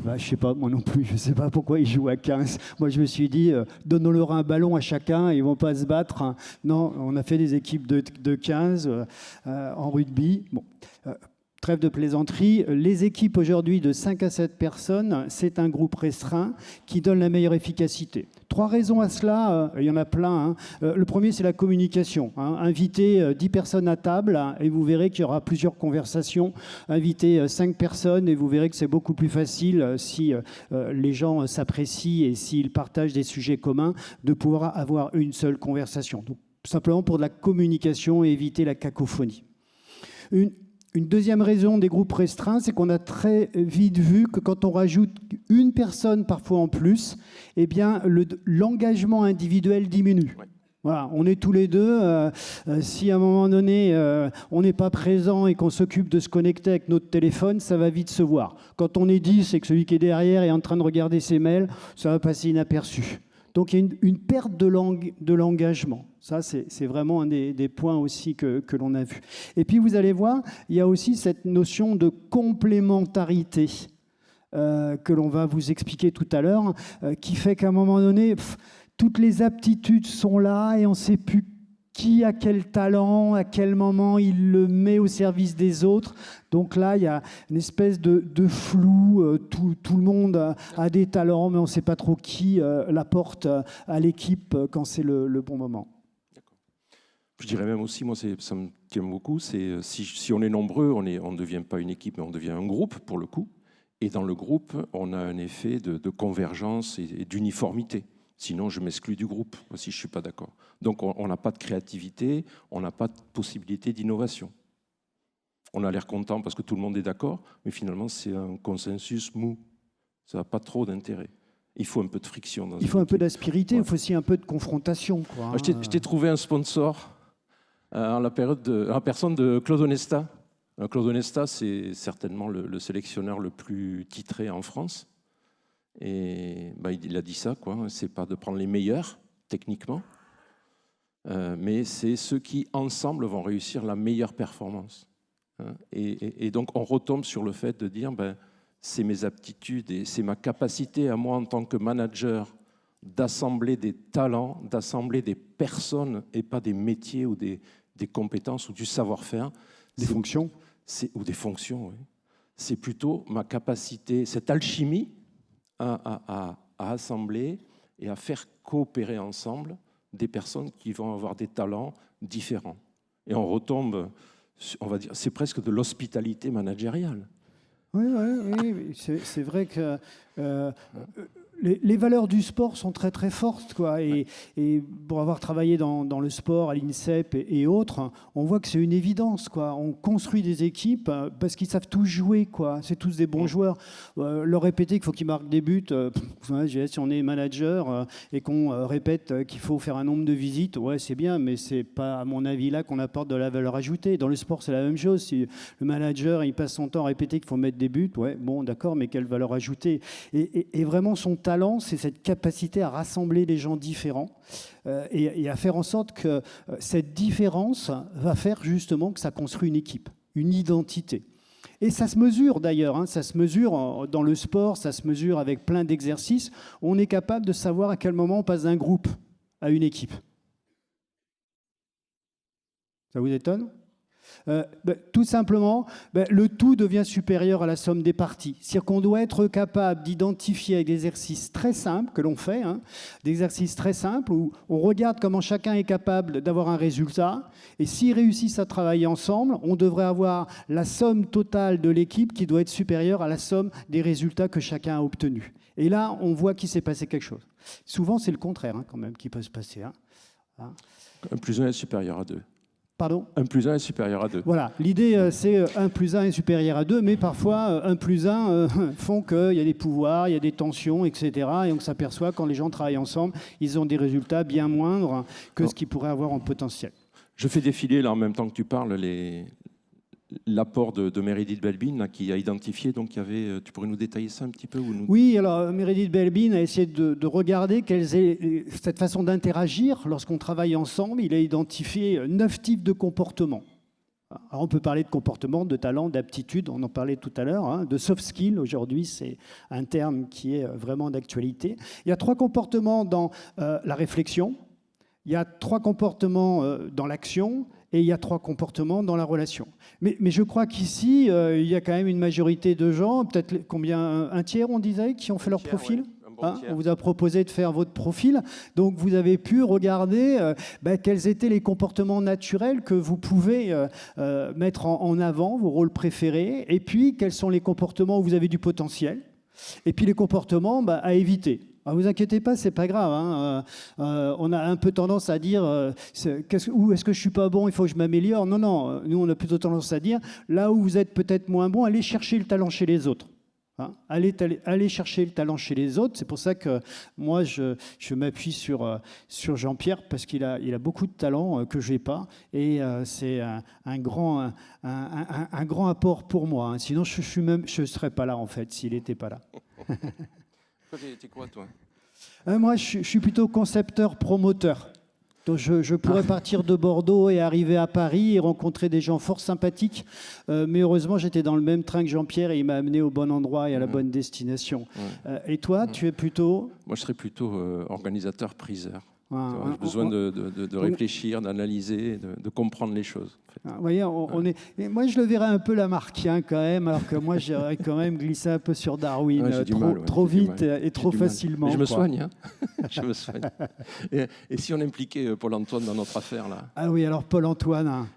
je ne sais pas, moi non plus, je ne sais pas pourquoi ils jouent à 15. Moi je me suis dit, donnons-leur un ballon à chacun, ils ne vont pas se battre. Hein. Non, on a fait des équipes de 15 en rugby. Bon, trêve de plaisanterie. Les équipes aujourd'hui de 5 à 7 personnes, c'est un groupe restreint qui donne la meilleure efficacité. 3 raisons à cela, il y en a plein. Hein. Le premier, c'est la communication. Hein. Invitez 10 personnes à table et vous verrez qu'il y aura plusieurs conversations. Invitez 5 personnes et vous verrez que c'est beaucoup plus facile si les gens s'apprécient et s'ils partagent des sujets communs de pouvoir avoir une seule conversation. Donc, simplement pour de la communication et éviter la cacophonie. Une deuxième raison des groupes restreints, c'est qu'on a très vite vu que quand on rajoute une personne parfois en plus, eh bien, l'engagement individuel diminue. Ouais. Voilà, on est tous les deux. Si à un moment donné, on n'est pas présent et qu'on s'occupe de se connecter avec notre téléphone, ça va vite se voir. Quand on est 10 et que celui qui est derrière est en train de regarder ses mails, ça va passer inaperçu. Donc il y a une perte de l'engagement. Ça, c'est vraiment un des points aussi que l'on a vu. Et puis vous allez voir, il y a aussi cette notion de complémentarité que l'on va vous expliquer tout à l'heure, qui fait qu'à un moment donné, toutes les aptitudes sont là et on ne sait plus qui a quel talent, à quel moment il le met au service des autres. Donc là, il y a une espèce de flou. Tout le monde a des talents, mais on ne sait pas trop qui l'apporte à l'équipe quand c'est le bon moment. Je dirais même aussi, moi, ça me tient beaucoup, c'est si on est nombreux, on ne devient pas une équipe, mais on devient un groupe, pour le coup. Et dans le groupe, on a un effet de convergence et d'uniformité. Sinon, je m'exclus du groupe, si je ne suis pas d'accord. Donc, on n'a pas de créativité, on n'a pas de possibilité d'innovation. On a l'air content parce que tout le monde est d'accord, mais finalement, c'est un consensus mou. Ça n'a pas trop d'intérêt. Il faut un peu de friction. Il faut un peu d'aspérité, ouais. Il faut aussi un peu de confrontation. Quoi, Je t'ai trouvé un sponsor en la personne de Claude Onesta. Claude Onesta, c'est certainement le sélectionneur le plus titré en France. Et il a dit ça, quoi. C'est pas de prendre les meilleurs, techniquement, mais c'est ceux qui, ensemble, vont réussir la meilleure performance. Et donc, on retombe sur le fait de dire, c'est mes aptitudes et c'est ma capacité à moi, en tant que manager, d'assembler des talents, d'assembler des personnes et pas des métiers ou des compétences ou du savoir-faire. Des fonctions. Ou des fonctions, oui. C'est plutôt ma capacité, cette alchimie à assembler et à faire coopérer ensemble des personnes qui vont avoir des talents différents. Et on retombe, on va dire, c'est presque de l'hospitalité managériale. Oui, c'est vrai que les valeurs du sport sont très très fortes, quoi. Et pour avoir travaillé dans le sport, à l'INSEP et autres, on voit que c'est une évidence, quoi. On construit des équipes parce qu'ils savent tous jouer, quoi. C'est tous des bons joueurs. Leur répéter qu'il faut qu'ils marquent des buts, si on est manager et qu'on répète qu'il faut faire un nombre de visites, ouais, c'est bien, mais c'est pas, à mon avis, là qu'on apporte de la valeur ajoutée. Dans le sport, c'est la même chose. Si le manager il passe son temps à répéter qu'il faut mettre des buts, ouais, bon, d'accord, mais quelle valeur ajoutée. Et vraiment, son talent, c'est cette capacité à rassembler les gens différents et à faire en sorte que cette différence va faire justement que ça construit une équipe, une identité. Et ça se mesure d'ailleurs, hein, ça se mesure dans le sport, ça se mesure avec plein d'exercices. On est capable de savoir à quel moment on passe d'un groupe à une équipe. Ça vous étonne ? Tout simplement, le tout devient supérieur à la somme des parties. C'est-à-dire qu'on doit être capable d'identifier avec des exercices très simples que l'on fait, des exercices très simples où on regarde comment chacun est capable d'avoir un résultat. Et s'ils réussissent à travailler ensemble, on devrait avoir la somme totale de l'équipe qui doit être supérieure à la somme des résultats que chacun a obtenus. Et là, on voit qu'il s'est passé quelque chose. Souvent, c'est le contraire quand même qui peut se passer. 1 plus 1 est supérieur à 2. Pardon ? 1 plus 1 est supérieur à 2. Voilà, l'idée c'est 1 plus 1 est supérieur à 2, mais parfois 1 plus 1 font qu'il y a des pouvoirs, il y a des tensions, etc. Et on s'aperçoit quand les gens travaillent ensemble, ils ont des résultats bien moindres que ce qu'ils pourraient avoir en potentiel. Je fais défiler là en même temps que tu parles l'apport de Meredith Belbin là, qui a identifié, donc il y avait, tu pourrais nous détailler ça un petit peu ou nous... Oui, alors Meredith Belbin a essayé de regarder cette façon d'interagir lorsqu'on travaille ensemble. Il a identifié 9 types de comportements. Alors on peut parler de comportement, de talent, d'aptitude, on en parlait tout à l'heure, de soft skills, aujourd'hui c'est un terme qui est vraiment d'actualité. Il y a 3 comportements dans la réflexion, il y a 3 comportements dans l'action, et il y a 3 comportements dans la relation. Mais je crois qu'ici, il y a quand même une majorité de gens, peut-être combien, un tiers on disait, qui ont fait leur profil. Ouais, on vous a proposé de faire votre profil, donc vous avez pu regarder quels étaient les comportements naturels que vous pouvez mettre en avant, vos rôles préférés, et puis quels sont les comportements où vous avez du potentiel, et puis les comportements à éviter. Ah, vous inquiétez pas, c'est pas grave. Hein. On a un peu tendance à dire où est-ce que je suis pas bon, il faut que je m'améliore. Non, non. Nous, on a plutôt tendance à dire là où vous êtes peut-être moins bon, allez chercher le talent chez les autres. Hein. Allez chercher le talent chez les autres. C'est pour ça que moi, je m'appuie sur Jean-Pierre parce qu'il a beaucoup de talent que je n'ai pas. Et c'est un grand apport pour moi. Hein. Sinon, je ne serais pas là, en fait, s'il n'était pas là. Toi, t'es quoi, toi? Moi, je suis plutôt concepteur-promoteur. Donc je pourrais partir de Bordeaux et arriver à Paris et rencontrer des gens fort sympathiques. Mais heureusement, j'étais dans le même train que Jean-Pierre et il m'a amené au bon endroit et à la bonne destination. Et toi, tu es plutôt... Moi, je serais plutôt organisateur-priseur. J'ai on- besoin on- de réfléchir, d'analyser, de comprendre les choses. En fait. Vous voyez, et moi, je le verrais un peu lamarckien quand même, alors que moi, j'aurais quand même glissé un peu sur Darwin Ouais, j'ai du mal, ouais, trop j'ai du vite mal. et trop J'ai du mal. facilement. Mais je me quoi. soigne, hein. Je me soigne. Et si on impliquait Paul-Antoine dans notre affaire, là? Ah oui, alors Paul-Antoine. Hein.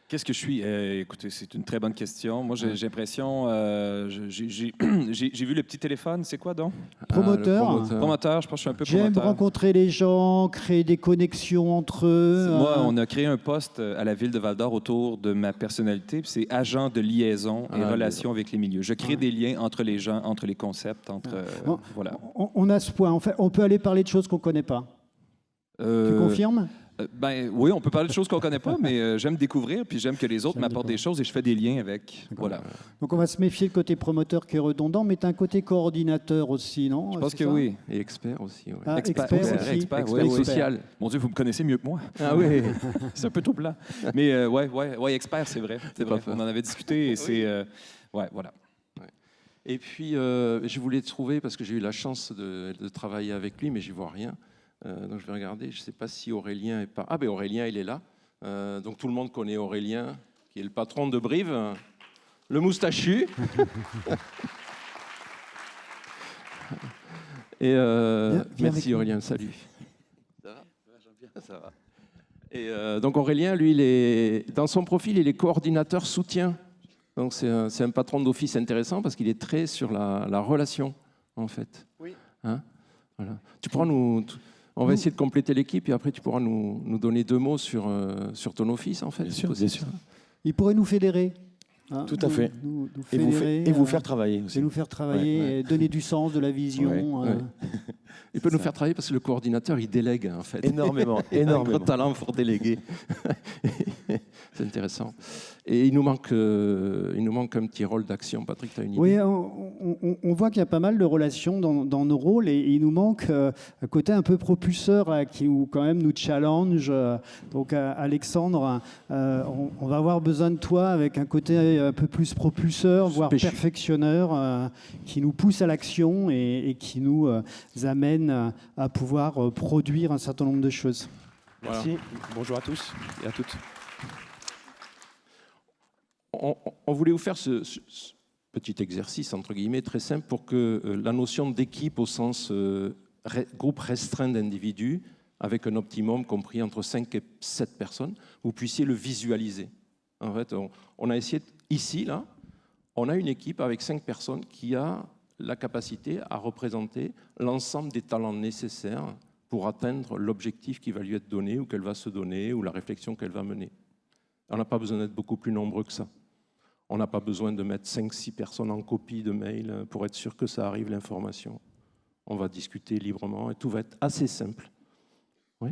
Qu'est-ce que je suis? Écoutez, c'est une très bonne question. Moi, j'ai l'impression... j'ai vu le petit téléphone. C'est quoi, donc? Promoteur. Le promoteur. Promoteur, je pense que je suis un peu J'aime promoteur. rencontrer les gens, créer des connexions entre eux. Moi, on a créé un poste à la ville de Val-d'Or autour de ma personnalité, puis c'est agent de liaison et relation avec les milieux. Je crée des liens entre les gens, entre les concepts, entre... voilà. On a ce point. En fait, on peut aller parler de choses qu'on ne connaît pas. Tu confirmes? Ben, oui, on peut parler de choses qu'on ne connaît pas, mais j'aime découvrir, puis j'aime que les autres m'apportent des choses et je fais des liens avec. Voilà. Donc on va se méfier le côté promoteur qui est redondant, mais tu as un côté coordinateur aussi, non? Je pense C'est que ça? oui. Et expert aussi. Ouais. Ah, Expert, expert c'est aussi. vrai, expert, Expert ouais, social. Mon Dieu, vous me connaissez mieux que moi. Ah oui. C'est un peu tout plat. Mais ouais, expert, c'est vrai. C'est vrai. On en avait discuté et c'est... ouais, voilà. Et puis, je voulais trouver, parce que j'ai eu la chance de travailler avec lui, mais j'y vois rien. Donc je vais regarder, je ne sais pas si Aurélien est pas... Ah ben Aurélien, il est là. Donc tout le monde connaît Aurélien, qui est le patron de Brive, le moustachu. Et merci Aurélien, salut. Ça va Jean-Pierre, ça va. Et donc Aurélien, lui, dans son profil, il est coordinateur soutien. Donc c'est un patron d'office intéressant parce qu'il est très sur la relation, en fait. Oui. Hein, voilà. Tu pourras on va essayer de compléter l'équipe et après tu pourras nous donner 2 mots sur ton office, en fait. Bien sûr, bien sûr. Il pourrait nous fédérer. Hein, Tout à fait. Nous Et fédérer, vous faire travailler aussi. et nous faire travailler, Ouais. et donner du sens, de la vision. Ouais. Il peut nous faire travailler parce que le coordinateur, il délègue, en fait. Énormément, Il a un énormément. gros talent pour déléguer. C'est intéressant. Et il nous manque un petit rôle d'action. Patrick, tu as une idée? Oui, on voit qu'il y a pas mal de relations dans nos rôles et il nous manque un côté un peu propulseur là, qui quand même nous challenge. Donc Alexandre, on va avoir besoin de toi avec un côté un peu plus propulseur, voire perfectionneur, qui nous pousse à l'action et qui nous amène à pouvoir produire un certain nombre de choses. Merci. Bonjour à tous et à toutes. On voulait vous faire ce petit exercice, entre guillemets, très simple, pour que la notion d'équipe au sens groupe restreint d'individus, avec un optimum compris entre 5 et 7 personnes, vous puissiez le visualiser. En fait, on a essayé, ici, là, on a une équipe avec 5 personnes qui a la capacité à représenter l'ensemble des talents nécessaires pour atteindre l'objectif qui va lui être donné ou qu'elle va se donner ou la réflexion qu'elle va mener. On n'a pas besoin d'être beaucoup plus nombreux que ça. On n'a pas besoin de mettre 5-6 personnes en copie de mail pour être sûr que ça arrive, l'information. On va discuter librement et tout va être assez simple. Oui.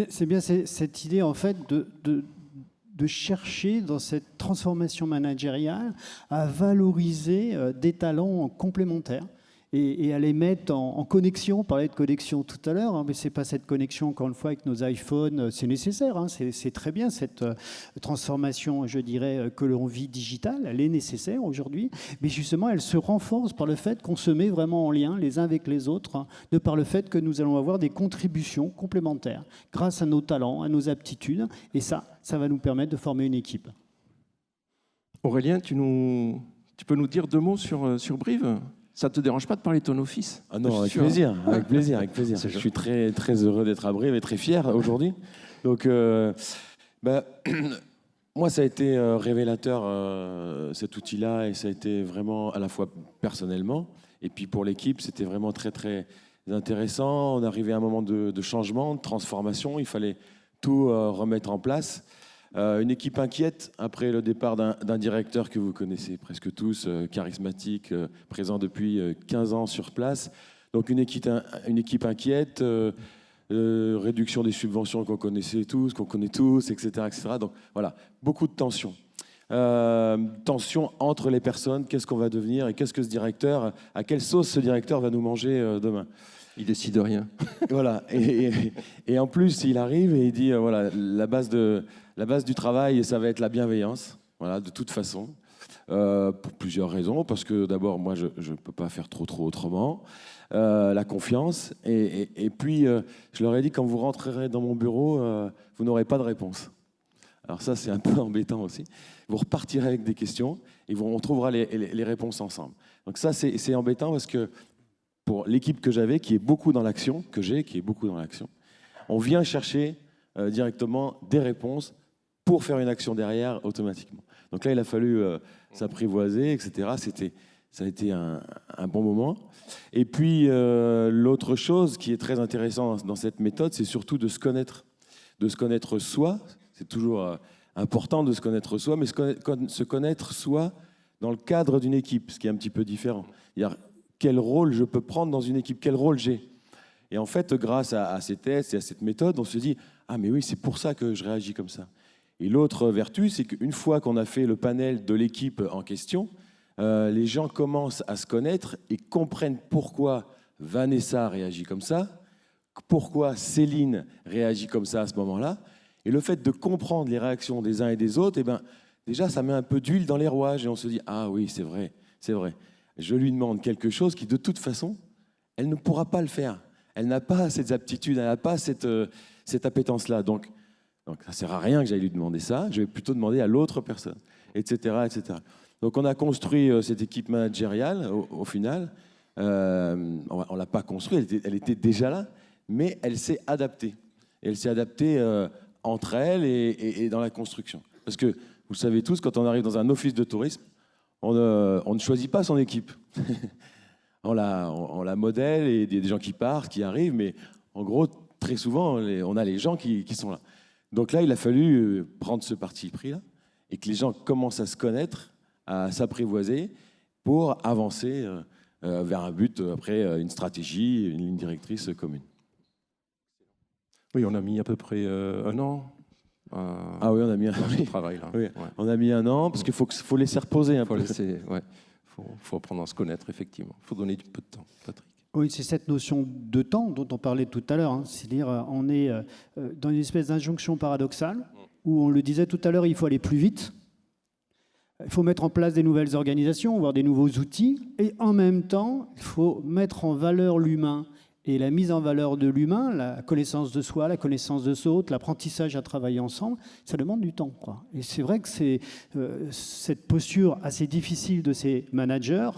C'est bien cette idée, en fait, de chercher, dans cette transformation managériale, à valoriser des talents complémentaires et à les mettre en connexion. On parlait de connexion tout à l'heure, hein, mais ce n'est pas cette connexion, encore une fois, avec nos iPhones. C'est nécessaire, hein, c'est très bien, cette transformation, je dirais, que l'on vit digitale. Elle est nécessaire aujourd'hui, mais justement, elle se renforce par le fait qu'on se met vraiment en lien les uns avec les autres, hein, de par le fait que nous allons avoir des contributions complémentaires grâce à nos talents, à nos aptitudes, et ça va nous permettre de former une équipe. Aurélien, tu peux nous dire 2 mots sur Brive ? Ça ne te dérange pas de parler de ton office? Ah non, avec plaisir, avec plaisir, avec plaisir. Je suis très, très heureux d'être à Brive et très fier aujourd'hui. Donc, moi, ça a été révélateur, cet outil-là, et ça a été vraiment à la fois personnellement, et puis pour l'équipe, c'était vraiment très, très intéressant. On arrivait à un moment de changement, de transformation. Il fallait tout remettre en place. Une équipe inquiète après le départ d'un directeur que vous connaissez presque tous, charismatique, présent depuis 15 ans sur place. Donc une équipe inquiète, réduction des subventions qu'on connaissait tous, qu'on connaît tous, etc., etc. Donc voilà, beaucoup de tensions. Tension entre les personnes, qu'est-ce qu'on va devenir et qu'est-ce que ce directeur, à quelle sauce ce directeur va nous manger demain. Il décide rien. Voilà. Et en plus, il arrive et il dit voilà, la base du travail, ça va être la bienveillance, voilà, de toute façon, pour plusieurs raisons. Parce que d'abord, moi, je ne peux pas faire trop autrement. La confiance. Et puis, je leur ai dit quand vous rentrerez dans mon bureau, vous n'aurez pas de réponse. Alors ça, c'est un peu embêtant aussi. Vous repartirez avec des questions et on trouvera les réponses ensemble. Donc ça, c'est embêtant parce que pour l'équipe que j'avais, qui est beaucoup dans l'action, on vient chercher directement des réponses pour faire une action derrière automatiquement. Donc là, il a fallu s'apprivoiser, etc. Ça a été un bon moment. Et puis, l'autre chose qui est très intéressante dans cette méthode, c'est surtout de se connaître soi. C'est toujours important de se connaître soi, mais se connaître soi dans le cadre d'une équipe, ce qui est un petit peu différent. C'est-à-dire, quel rôle je peux prendre dans une équipe, quel rôle j'ai. Et en fait, grâce à ces tests et à cette méthode, on se dit « Ah, mais oui, c'est pour ça que je réagis comme ça ». Et l'autre vertu, c'est qu'une fois qu'on a fait le panel de l'équipe en question, les gens commencent à se connaître et comprennent pourquoi Vanessa réagit comme ça, pourquoi Céline réagit comme ça à ce moment-là. Et le fait de comprendre les réactions des uns et des autres, eh ben, déjà, ça met un peu d'huile dans les rouages et on se dit « Ah oui, c'est vrai, c'est vrai. Je lui demande quelque chose qui, de toute façon, elle ne pourra pas le faire. Elle n'a pas cette aptitude, elle n'a pas cette appétence-là. Donc, ça ne sert à rien que j'aille lui demander ça. Je vais plutôt demander à l'autre personne, etc., etc. » Donc, on a construit cette équipe managériale, au final. On ne l'a pas construite, elle était déjà là, mais elle s'est adaptée. Et elle s'est adaptée entre elles et dans la construction. Parce que, vous le savez tous, quand on arrive dans un office de tourisme, on ne choisit pas son équipe. on la modèle et il y a des gens qui partent, qui arrivent, mais en gros, très souvent, on a les gens qui sont là. Donc là, il a fallu prendre ce parti pris-là et que les gens commencent à se connaître, à s'apprivoiser pour avancer vers un but, après une stratégie, une ligne directrice commune. Oui, on a mis à peu près un an. Ah oui, on a mis un an. Travail, là. Oui, Ouais. on a mis un an parce qu'il faut laisser reposer un peu. Faut apprendre à se connaître, effectivement. Il faut donner du peu de temps, Patrick. Oui, c'est cette notion de temps dont on parlait tout à l'heure. Hein. C'est-à-dire, on est dans une espèce d'injonction paradoxale où on le disait tout à l'heure, il faut aller plus vite. Il faut mettre en place des nouvelles organisations, voire des nouveaux outils. Et en même temps, il faut mettre en valeur l'humain. Et la mise en valeur de l'humain, la connaissance de soi, la connaissance de l'autre, l'apprentissage à travailler ensemble, ça demande du temps, quoi. Et c'est vrai que c'est cette posture assez difficile de ces managers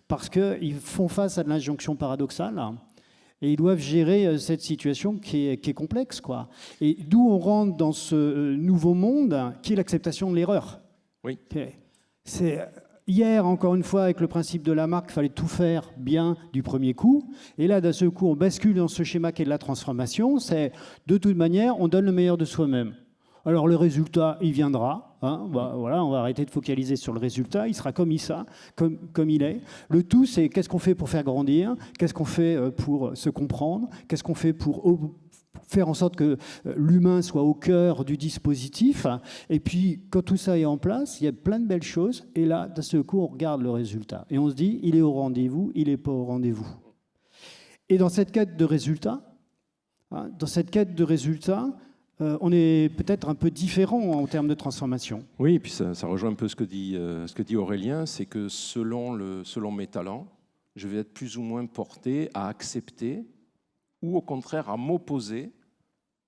parce qu'ils font face à de l'injonction paradoxale et ils doivent gérer cette situation qui est complexe, quoi. Et d'où on rentre dans ce nouveau monde qui est l'acceptation de l'erreur. Oui. C'est... Hier, encore une fois, avec le principe de Lamarck, il fallait tout faire bien du premier coup. Et là, d'un seul coup, on bascule dans ce schéma qui est de la transformation. C'est, de toute manière, on donne le meilleur de soi-même. Alors, le résultat, il viendra. Hein, voilà, on va arrêter de focaliser sur le résultat. Il sera comme il est. Le tout, c'est qu'est-ce qu'on fait pour faire grandir, qu'est-ce qu'on fait pour se comprendre, qu'est-ce qu'on fait pour faire en sorte que l'humain soit au cœur du dispositif. Et puis, quand tout ça est en place, il y a plein de belles choses. Et là, d'un seul coup, on regarde le résultat. Et on se dit, il est au rendez-vous, il n'est pas au rendez-vous. Et dans cette quête de résultats, on est peut-être un peu différent en termes de transformation. Oui, et puis ça rejoint un peu ce que dit Aurélien, c'est que selon mes talents, je vais être plus ou moins porté à accepter ou au contraire à m'opposer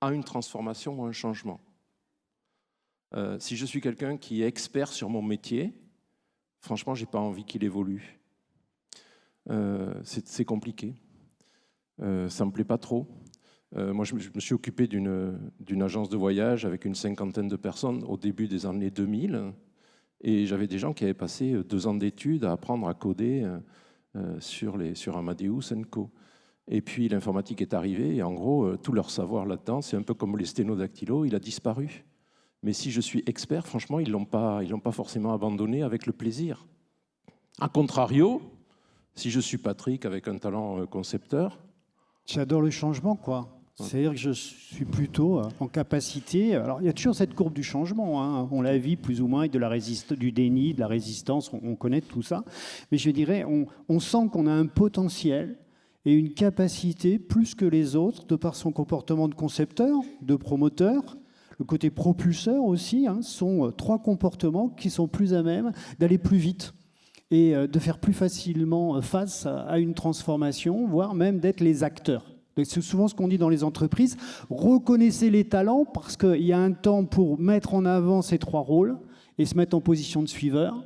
à une transformation ou un changement. Si je suis quelqu'un qui est expert sur mon métier, franchement, je n'ai pas envie qu'il évolue. C'est compliqué. Ça ne me plaît pas trop. Moi, je me suis occupé d'une agence de voyage avec une 50aine de personnes au début des années 2000. Et j'avais des gens qui avaient passé 2 ans d'études à apprendre à coder sur Amadeus & Co. Et puis l'informatique est arrivée, et en gros, tout leur savoir là-dedans, c'est un peu comme les sténodactylos, il a disparu. Mais si je suis expert, franchement, ils l'ont pas forcément abandonné avec le plaisir. A contrario, si je suis Patrick avec un talent concepteur... J'adore le changement, quoi. C'est-à-dire que je suis plutôt en capacité... Alors, il y a toujours cette courbe du changement, hein. On la vit plus ou moins avec du déni, de la résistance, on connaît tout ça. Mais je dirais, on sent qu'on a un potentiel et une capacité, plus que les autres, de par son comportement de concepteur, de promoteur, le côté propulseur aussi, hein, sont 3 comportements qui sont plus à même d'aller plus vite et de faire plus facilement face à une transformation, voire même d'être les acteurs. C'est souvent ce qu'on dit dans les entreprises. Reconnaissez les talents parce qu'il y a un temps pour mettre en avant ces 3 rôles et se mettre en position de suiveur.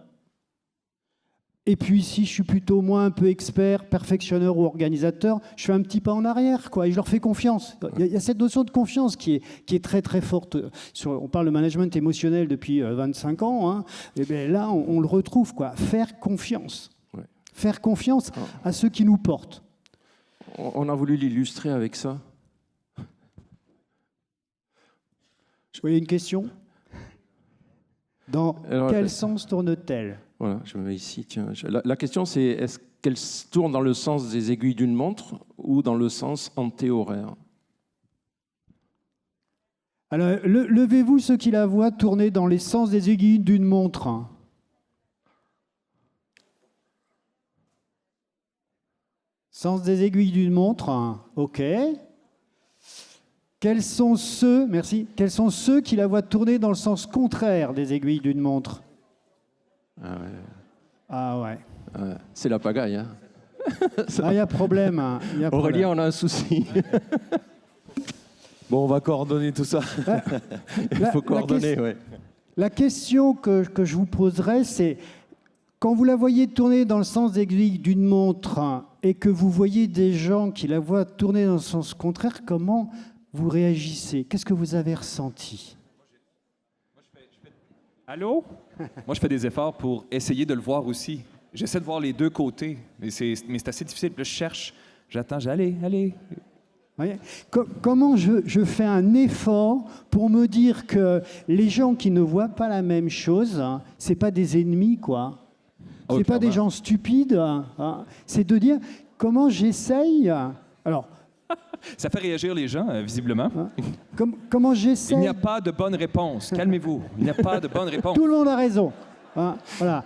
Et puis si je suis plutôt moins un peu expert, perfectionneur ou organisateur, je fais un petit pas en arrière, quoi, et je leur fais confiance. Il y a cette notion de confiance qui est très très forte. On parle de management émotionnel depuis 25 ans, hein, et bien là on le retrouve, quoi. Faire confiance. Ouais. Faire confiance à ceux qui nous portent. On a voulu l'illustrer avec ça. Vous voyez une question ? Dans quel sens tourne-t-elle ? Voilà, je me mets ici. Tiens. La question, c'est est-ce qu'elle tourne dans le sens des aiguilles d'une montre ou dans le sens antéhoraire ? Alors, levez-vous ceux qui la voient tourner dans les sens des aiguilles d'une montre. Sens des aiguilles d'une montre, ok. Quels sont ceux qui la voient tourner dans le sens contraire des aiguilles d'une montre ? Ah ouais. C'est la pagaille. Hein. Il y a problème. Hein. Aurélien, on a un souci. Bon, on va coordonner tout ça. Il faut coordonner, ouais. La question que je vous poserai, c'est quand vous la voyez tourner dans le sens des aiguilles d'une montre et que vous voyez des gens qui la voient tourner dans le sens contraire, comment vous réagissez ? Qu'est-ce que vous avez ressenti ? Allô? Moi, je fais des efforts pour essayer de le voir aussi. J'essaie de voir les deux côtés, mais c'est assez difficile. Puis là, je cherche, j'attends, allez. Ouais. Comment je fais un effort pour me dire que les gens qui ne voient pas la même chose, hein, c'est pas des ennemis, quoi. C'est pas des gens stupides. Hein. C'est de dire comment j'essaye. Alors. Ça fait réagir les gens, visiblement. Comment j'essaie... Il n'y a pas de bonne réponse. Calmez-vous. Il n'y a pas de bonne réponse. Tout le monde a raison. Hein, voilà.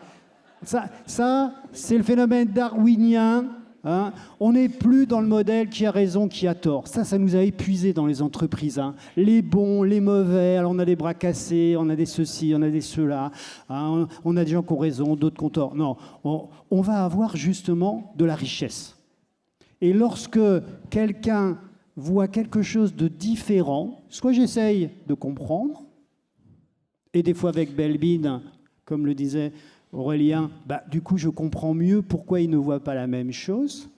Ça c'est le phénomène darwinien. Hein. On n'est plus dans le modèle qui a raison, qui a tort. Ça nous a épuisés dans les entreprises. Hein. Les bons, les mauvais. Alors on a des bras cassés, on a des ceci, on a des cela. Hein. On a des gens qui ont raison, d'autres qui ont tort. Non, on va avoir justement de la richesse. Et lorsque quelqu'un voit quelque chose de différent, soit j'essaye de comprendre, et des fois avec Belbin, comme le disait Aurélien, du coup je comprends mieux pourquoi il ne voit pas la même chose,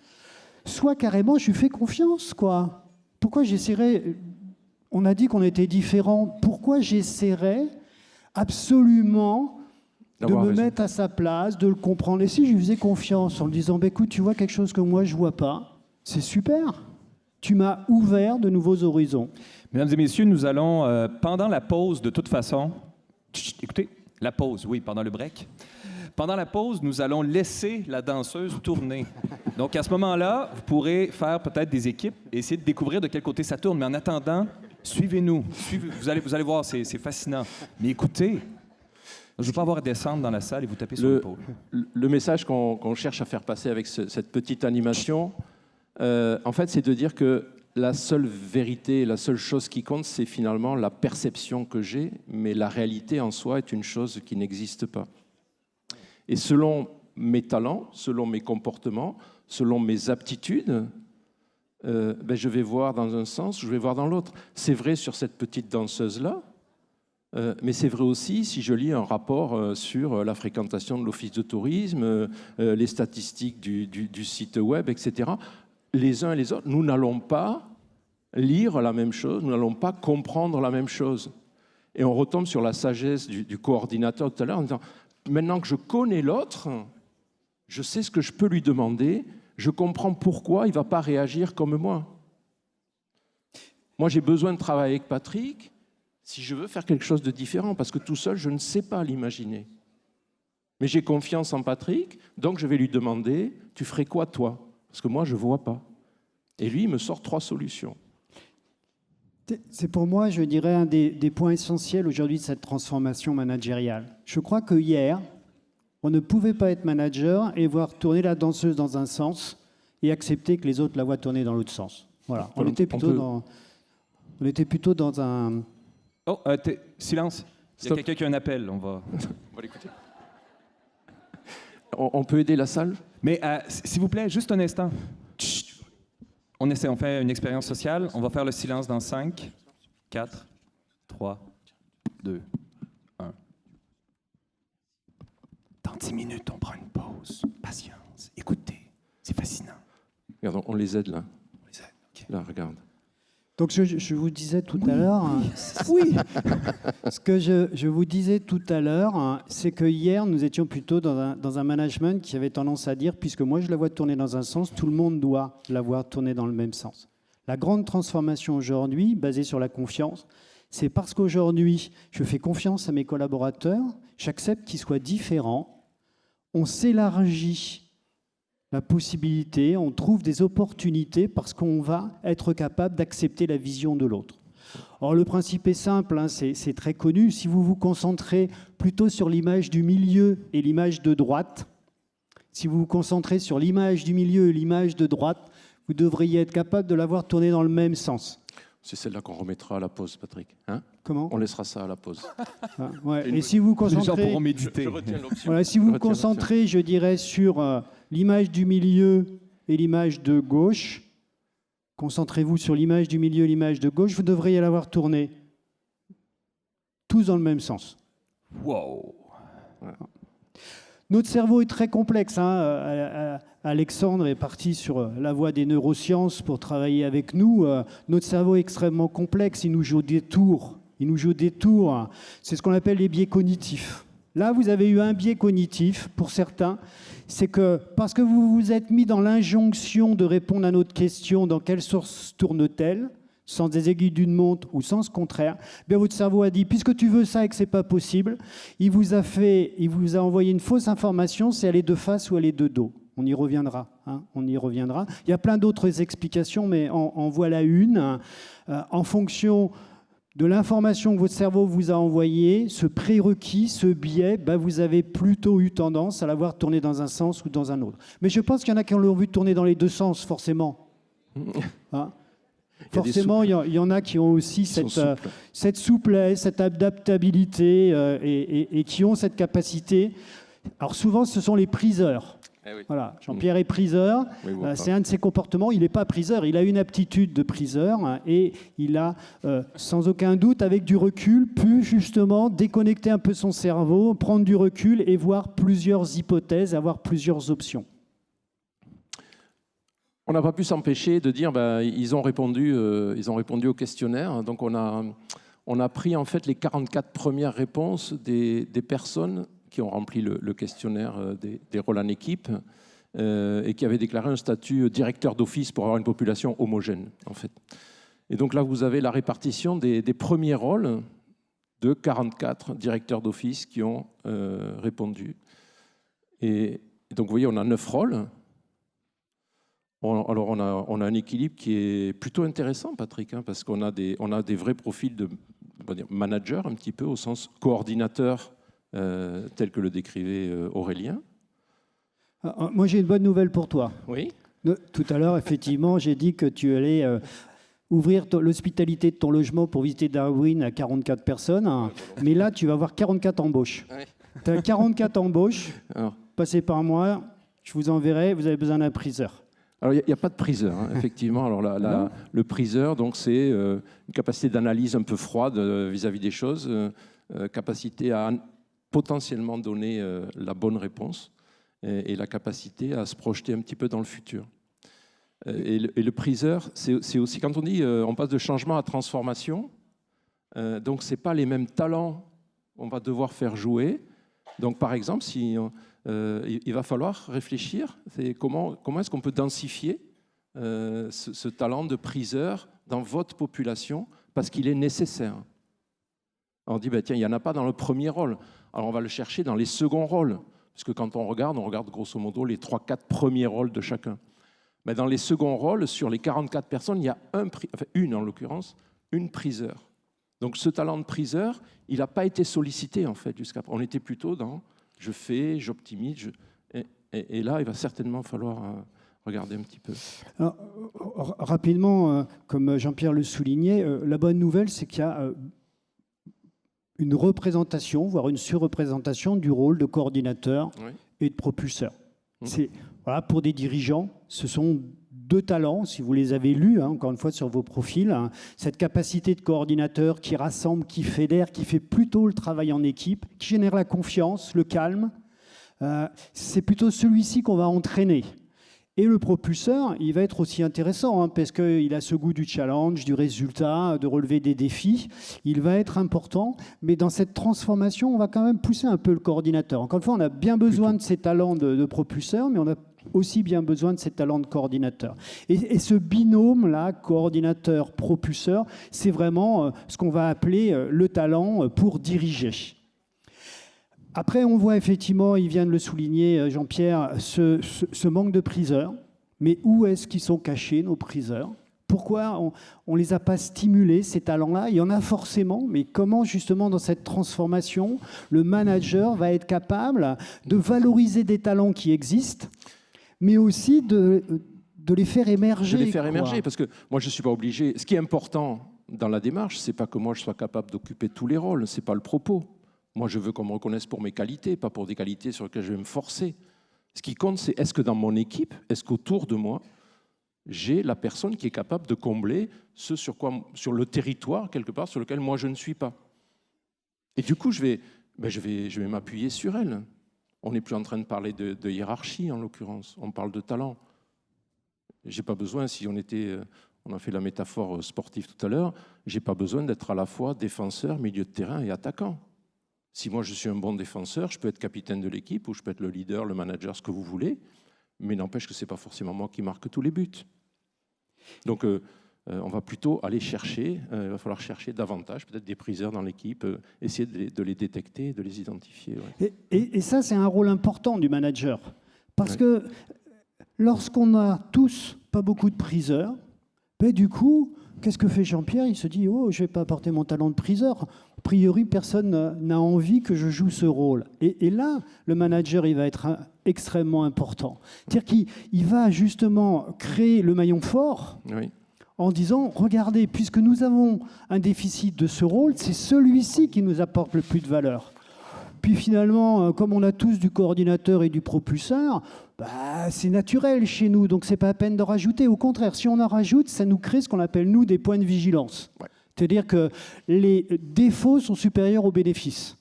soit carrément je lui fais confiance, quoi. Pourquoi j'essaierais, on a dit qu'on était différents, pourquoi j'essaierais absolument de me mettre à sa place, de le comprendre. Et si je lui faisais confiance en lui disant, écoute, tu vois quelque chose que moi je vois pas, c'est super. Tu m'as ouvert de nouveaux horizons. Mesdames et messieurs, nous allons, pendant la pause, de toute façon... Écoutez, la pause, oui, pendant le break. Pendant la pause, nous allons laisser la danseuse tourner. Donc, à ce moment-là, vous pourrez faire peut-être des équipes et essayer de découvrir de quel côté ça tourne. Mais en attendant, suivez-nous. Vous allez voir, c'est fascinant. Mais écoutez, je ne veux pas avoir à descendre dans la salle et vous taper sur l'épaule. Le message qu'on cherche à faire passer avec cette petite animation... en fait, c'est de dire que la seule vérité, la seule chose qui compte, c'est finalement la perception que j'ai, mais la réalité en soi est une chose qui n'existe pas. Et selon mes talents, selon mes comportements, selon mes aptitudes, je vais voir dans un sens, je vais voir dans l'autre. C'est vrai sur cette petite danseuse-là, mais c'est vrai aussi si je lis un rapport sur la fréquentation de l'office de tourisme, les statistiques du site web, etc., les uns et les autres, nous n'allons pas lire la même chose, nous n'allons pas comprendre la même chose. Et on retombe sur la sagesse du coordinateur tout à l'heure en disant, maintenant que je connais l'autre, je sais ce que je peux lui demander, je comprends pourquoi il ne va pas réagir comme moi. Moi, j'ai besoin de travailler avec Patrick si je veux faire quelque chose de différent, parce que tout seul, je ne sais pas l'imaginer. Mais j'ai confiance en Patrick, donc je vais lui demander, tu ferais quoi toi? Parce que moi, je ne vois pas. Et lui, il me sort 3 solutions. C'est pour moi, je dirais, un des points essentiels aujourd'hui de cette transformation managériale. Je crois que hier, on ne pouvait pas être manager et voir tourner la danseuse dans un sens et accepter que les autres la voient tourner dans l'autre sens. Voilà. On était plutôt dans un... Oh, silence. Il y a quelqu'un qui a un appel. On va l'écouter. On peut aider la salle? Mais s'il vous plaît, juste un instant. Chut. On fait une expérience sociale. On va faire le silence dans 5, 4, 3, 2, 1. Dans 10 minutes, on prend une pause. Patience. Écoutez. C'est fascinant. Regarde, on les aide là. On les aide. Okay. Là, regarde. Donc je vous disais tout à l'heure, oui. Ce que je vous disais tout à l'heure, c'est que hier nous étions plutôt dans un management qui avait tendance à dire, puisque moi je la vois tourner dans un sens, tout le monde doit la voir tourner dans le même sens. La grande transformation aujourd'hui, basée sur la confiance, c'est parce qu'aujourd'hui je fais confiance à mes collaborateurs, j'accepte qu'ils soient différents, on s'élargit la possibilité, on trouve des opportunités parce qu'on va être capable d'accepter la vision de l'autre. Or, le principe est simple, hein, c'est très connu. Si vous vous concentrez plutôt sur l'image du milieu et l'image de droite, si vous vous concentrez sur l'image du milieu et l'image de droite, vous devriez être capable de l'avoir tournée dans le même sens. C'est celle-là qu'on remettra à la pause, Patrick. Hein? Comment? On laissera ça à la pause. Ah, ouais. Et si vous vous concentrez, les gens pourront méditer. Je retiens l'option. Voilà, si vous vous concentrez, je dirais, sur l'image du milieu et l'image de gauche, concentrez-vous sur l'image du milieu et l'image de gauche, vous devriez l'avoir tournée tous dans le même sens. Wow. Voilà. Notre cerveau est très complexe. Hein. Alexandre est parti sur la voie des neurosciences pour travailler avec nous. Notre cerveau est extrêmement complexe. Il nous joue des tours. C'est ce qu'on appelle les biais cognitifs. Là, vous avez eu un biais cognitif, pour certains. C'est que parce que vous vous êtes mis dans l'injonction de répondre à notre question, dans quelle source tourne-t-elle, sans des aiguilles d'une montre ou sens contraire, bien votre cerveau a dit, puisque tu veux ça et que ce n'est pas possible, il vous a envoyé une fausse information, c'est aller de face ou aller de dos. On y reviendra. Hein, on y reviendra. Il y a plein d'autres explications, mais en voilà une. En fonction de l'information que votre cerveau vous a envoyée, ce prérequis, ce biais, vous avez plutôt eu tendance à l'avoir tourné dans un sens ou dans un autre. Mais je pense qu'il y en a qui l'ont vu tourner dans les deux sens, forcément. Hein? Forcément, il y en a qui ont aussi cette souplesse, cette adaptabilité et qui ont cette capacité. Alors souvent, ce sont les priseurs. Eh oui. Voilà, Jean-Pierre est priseur, oui, c'est un de ses comportements. Il n'est pas priseur, il a une aptitude de priseur et il a, sans aucun doute, avec du recul, pu justement déconnecter un peu son cerveau, prendre du recul et voir plusieurs hypothèses, avoir plusieurs options. On n'a pas pu s'empêcher de dire ils ont répondu au questionnaire. Donc on a pris en fait les 44 premières réponses des personnes qui ont rempli le questionnaire des rôles en équipe et qui avaient déclaré un statut directeur d'office pour avoir une population homogène, en fait. Et donc là, vous avez la répartition des premiers rôles de 44 directeurs d'office qui ont répondu. Et donc, vous voyez, on a 9 rôles. Alors, on a un équilibre qui est plutôt intéressant, Patrick, hein, parce qu'on a des vrais profils de managers, un petit peu, au sens coordinateur, tel que le décrivait Aurélien. Moi, j'ai une bonne nouvelle pour toi. Oui. Tout à l'heure, effectivement, j'ai dit que tu allais ouvrir l'hospitalité de ton logement pour visiter Darwin à 44 personnes. Mais là, tu vas avoir 44 embauches. Oui. Tu as 44 embauches. Alors, passez par moi, je vous enverrai, vous avez besoin d'un priseur. Alors, il n'y a pas de priseur, hein, effectivement. Alors, le priseur, donc, c'est une capacité d'analyse un peu froide vis-à-vis des choses, capacité à potentiellement donner la bonne réponse et la capacité à se projeter un petit peu dans le futur. Et le priseur, c'est aussi, quand on dit on passe de changement à transformation, donc ce n'est pas les mêmes talents qu'on va devoir faire jouer. Donc par exemple, si il va falloir réfléchir. C'est comment est-ce qu'on peut densifier ce talent de priseur dans votre population, parce qu'il est nécessaire. On dit, tiens, il n'y en a pas dans le premier rôle. Alors on va le chercher dans les seconds rôles. Parce que quand on regarde grosso modo les 3-4 premiers rôles de chacun. Mais dans les seconds rôles, sur les 44 personnes, il y a une en l'occurrence, une priseur. Donc ce talent de priseur, il n'a pas été sollicité en fait jusqu'à présent. On était plutôt dans je fais, j'optimise. Et là, il va certainement falloir regarder un petit peu. Alors, rapidement, comme Jean-Pierre le soulignait, la bonne nouvelle, c'est qu'il y a une représentation, voire une surreprésentation du rôle de coordinateur et de propulseur. Voilà, pour des dirigeants, ce sont deux talents, si vous les avez lus, encore une fois sur vos profils, cette capacité de coordinateur qui rassemble, qui fédère, qui fait plutôt le travail en équipe, qui génère la confiance, le calme, c'est plutôt celui-ci qu'on va entraîner. Et le propulseur, il va être aussi intéressant parce qu'il a ce goût du challenge, du résultat, de relever des défis. Il va être important, mais dans cette transformation, on va quand même pousser un peu le coordinateur. Encore une fois, on a bien besoin de ces talents de propulseur, mais on a aussi bien besoin de ces talents de coordinateur. Et ce binôme-là, coordinateur-propulseur, c'est vraiment ce qu'on va appeler le talent pour diriger. Après, on voit effectivement, il vient de le souligner, Jean-Pierre, ce manque de priseurs. Mais où est-ce qu'ils sont cachés, nos priseurs ? Pourquoi on ne les a pas stimulés, ces talents-là ? Il y en a forcément, mais comment justement dans cette transformation, le manager va être capable de valoriser des talents qui existent, mais aussi de les faire émerger. De les faire émerger, parce que moi je ne suis pas obligé. Ce qui est important dans la démarche, ce n'est pas que moi je sois capable d'occuper tous les rôles, ce n'est pas le propos. Moi, je veux qu'on me reconnaisse pour mes qualités, pas pour des qualités sur lesquelles je vais me forcer. Ce qui compte, c'est est-ce que dans mon équipe, est-ce qu'autour de moi, j'ai la personne qui est capable de combler ce sur le territoire, quelque part, sur lequel moi, je ne suis pas. Et du coup, je vais m'appuyer sur elle. On n'est plus en train de parler de hiérarchie, en l'occurrence. On parle de talent. Je n'ai pas besoin, si on a fait la métaphore sportive tout à l'heure, je n'ai pas besoin d'être à la fois défenseur, milieu de terrain et attaquant. Si moi je suis un bon défenseur, je peux être capitaine de l'équipe ou je peux être le leader, le manager, ce que vous voulez, mais n'empêche que ce n'est pas forcément moi qui marque tous les buts. Donc on va plutôt aller chercher, il va falloir chercher davantage peut-être des priseurs dans l'équipe, essayer de les détecter, de les identifier. Ouais. Et ça, c'est un rôle important du manager. Parce que lorsqu'on a tous pas beaucoup de priseurs, du coup, qu'est-ce que fait Jean-Pierre ? Il se dit « Oh, je ne vais pas apporter mon talent de priseur. A priori, personne n'a envie que je joue ce rôle. » Et là, le manager, il va être extrêmement important. C'est-à-dire qu'il va justement créer le maillon fort en disant « Regardez, puisque nous avons un déficit de ce rôle, c'est celui-ci qui nous apporte le plus de valeur. » Puis finalement, comme on a tous du coordinateur et du propulseur, c'est naturel chez nous, donc ce n'est pas la peine de rajouter. Au contraire, si on en rajoute, ça nous crée ce qu'on appelle, nous, des points de vigilance. Ouais. C'est-à-dire que les défauts sont supérieurs aux bénéfices.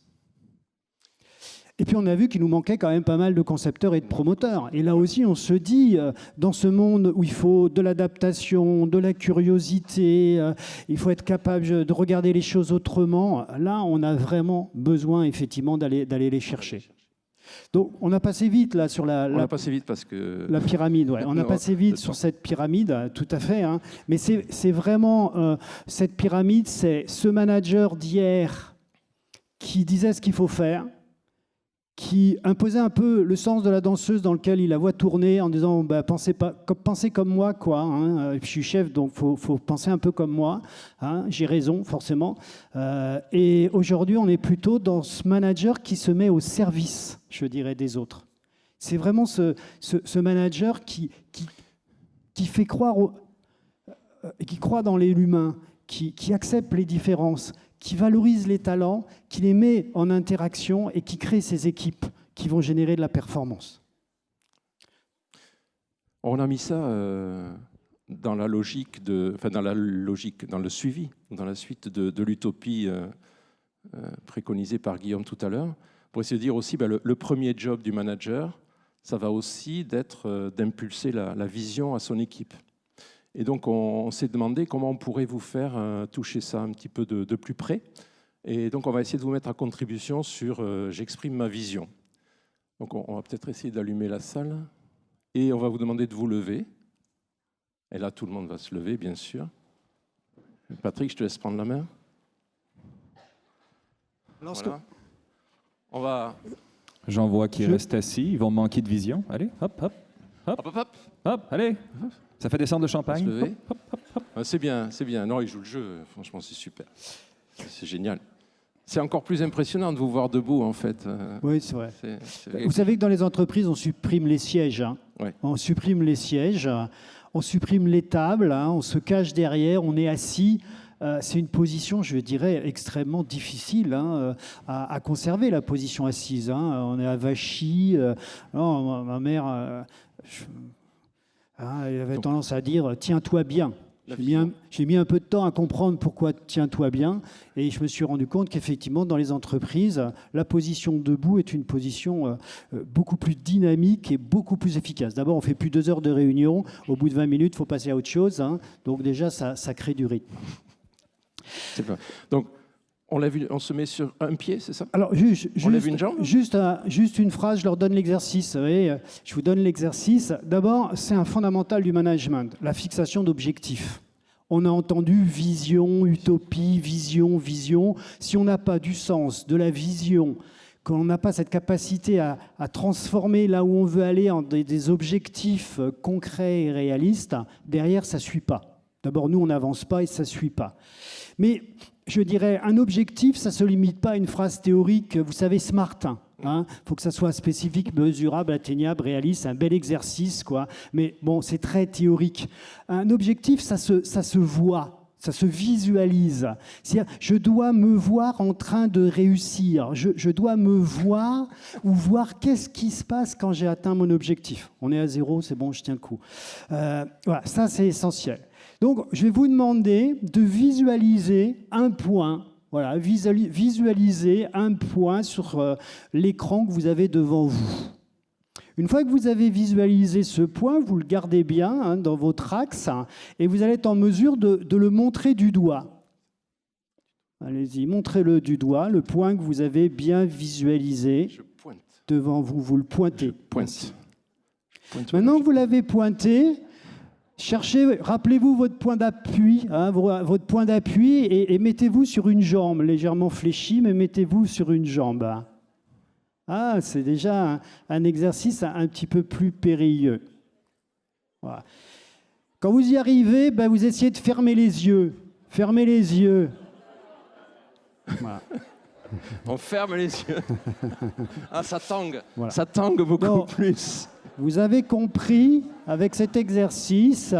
Et puis on a vu qu'il nous manquait quand même pas mal de concepteurs et de promoteurs. Et là aussi, on se dit, dans ce monde où il faut de l'adaptation, de la curiosité, il faut être capable de regarder les choses autrement, là, on a vraiment besoin, effectivement, d'aller les chercher. Donc, on a passé vite là sur la pyramide. Ouais. On a passé vite sur cette pyramide, tout à fait. Hein. Mais c'est vraiment cette pyramide, c'est ce manager d'hier qui disait ce qu'il faut faire, qui imposait un peu le sens de la danseuse dans lequel il la voit tourner en disant pensez comme moi, quoi. Hein. Je suis chef, donc faut penser un peu comme moi. Hein. J'ai raison, forcément. Et aujourd'hui, on est plutôt dans ce manager qui se met au service, je dirais, des autres. C'est vraiment ce manager qui fait croire, qui croit dans l'humain, qui accepte les différences, qui valorise les talents, qui les met en interaction et qui crée ces équipes qui vont générer de la performance. On a mis ça dans la logique, dans le suivi, dans la suite de l'utopie préconisée par Guillaume tout à l'heure, pour essayer de dire aussi le premier job du manager, ça va aussi d'impulser la vision à son équipe. Et donc, on s'est demandé comment on pourrait vous faire toucher ça un petit peu de plus près. Et donc, on va essayer de vous mettre à contribution sur « J'exprime ma vision ». Donc on va peut-être essayer d'allumer la salle. Et on va vous demander de vous lever. Et là, tout le monde va se lever, bien sûr. Patrick, je te laisse prendre la main. Voilà. On va... J'en vois qui restent assis. Ils vont manquer de vision. Allez, hop, hop, hop, Hop, hop, hop. hop, allez. Ça fait descendre le On va se champagne. lever. Hop, hop, hop. Ah, c'est bien, c'est bien. Non, il joue le jeu. Franchement, c'est super. C'est génial. C'est encore plus impressionnant de vous voir debout, en fait. Oui, c'est vrai. C'est- Vous savez que dans les entreprises, on supprime les sièges. Hein. Ouais. On supprime les sièges, on supprime les tables, hein, on se cache derrière, on est assis. C'est une position, je dirais, extrêmement difficile hein, à conserver, la position assise. Hein. On est avachi. Non, ma mère, elle avait tendance à dire « tiens-toi bien ». J'ai mis un peu de temps à comprendre pourquoi tiens-toi bien, et je me suis rendu compte qu'effectivement, dans les entreprises, la position debout est une position beaucoup plus dynamique et beaucoup plus efficace. D'abord, on fait plus 2 heures de réunion. Au bout de 20 minutes, il faut passer à autre chose. Hein. Donc déjà, ça crée du rythme. C'est pas... Donc, on l'a vu, on se met sur un pied, c'est ça? Alors, On lève une jambe? juste une phrase, je leur donne l'exercice. Vous voyez, je vous donne l'exercice. D'abord, c'est un fondamental du management, la fixation d'objectifs. On a entendu vision, utopie, vision, vision. Si on n'a pas du sens, de la vision, qu'on n'a pas cette capacité à transformer là où on veut aller en des objectifs concrets et réalistes, derrière, ça ne suit pas. D'abord, nous, on n'avance pas et ça ne suit pas. Mais je dirais, un objectif, ça ne se limite pas à une phrase théorique, vous savez, SMART. Il faut que ça soit spécifique, mesurable, atteignable, réaliste, un bel exercice, quoi. Mais bon, c'est très théorique. Un objectif, ça se voit, ça se visualise. C'est-à-dire, je dois me voir en train de réussir. Je dois me voir ou voir qu'est-ce qui se passe quand j'ai atteint mon objectif. On est à 0, c'est bon, je tiens le coup. Voilà, ça, c'est essentiel. Donc, je vais vous demander de visualiser un point. Voilà, visualiser un point sur l'écran que vous avez devant vous. Une fois que vous avez visualisé ce point, vous le gardez bien hein, dans votre axe et vous allez être en mesure de le montrer du doigt. Allez-y, montrez-le du doigt, le point que vous avez bien visualisé Je pointe. devant vous. Vous le pointez. Je pointe. Maintenant que vous l'avez pointé, rappelez-vous votre point d'appui, hein, votre point d'appui et mettez-vous sur une jambe, légèrement fléchie, mais mettez-vous sur une jambe. Ah, c'est déjà un exercice un petit peu plus périlleux. Voilà. Quand vous y arrivez, ben, vous essayez de fermer les yeux. Fermez les yeux. Voilà. On ferme les yeux. Ah, ça tangue. Voilà. Ça tangue beaucoup Non. plus. Vous avez compris, avec cet exercice,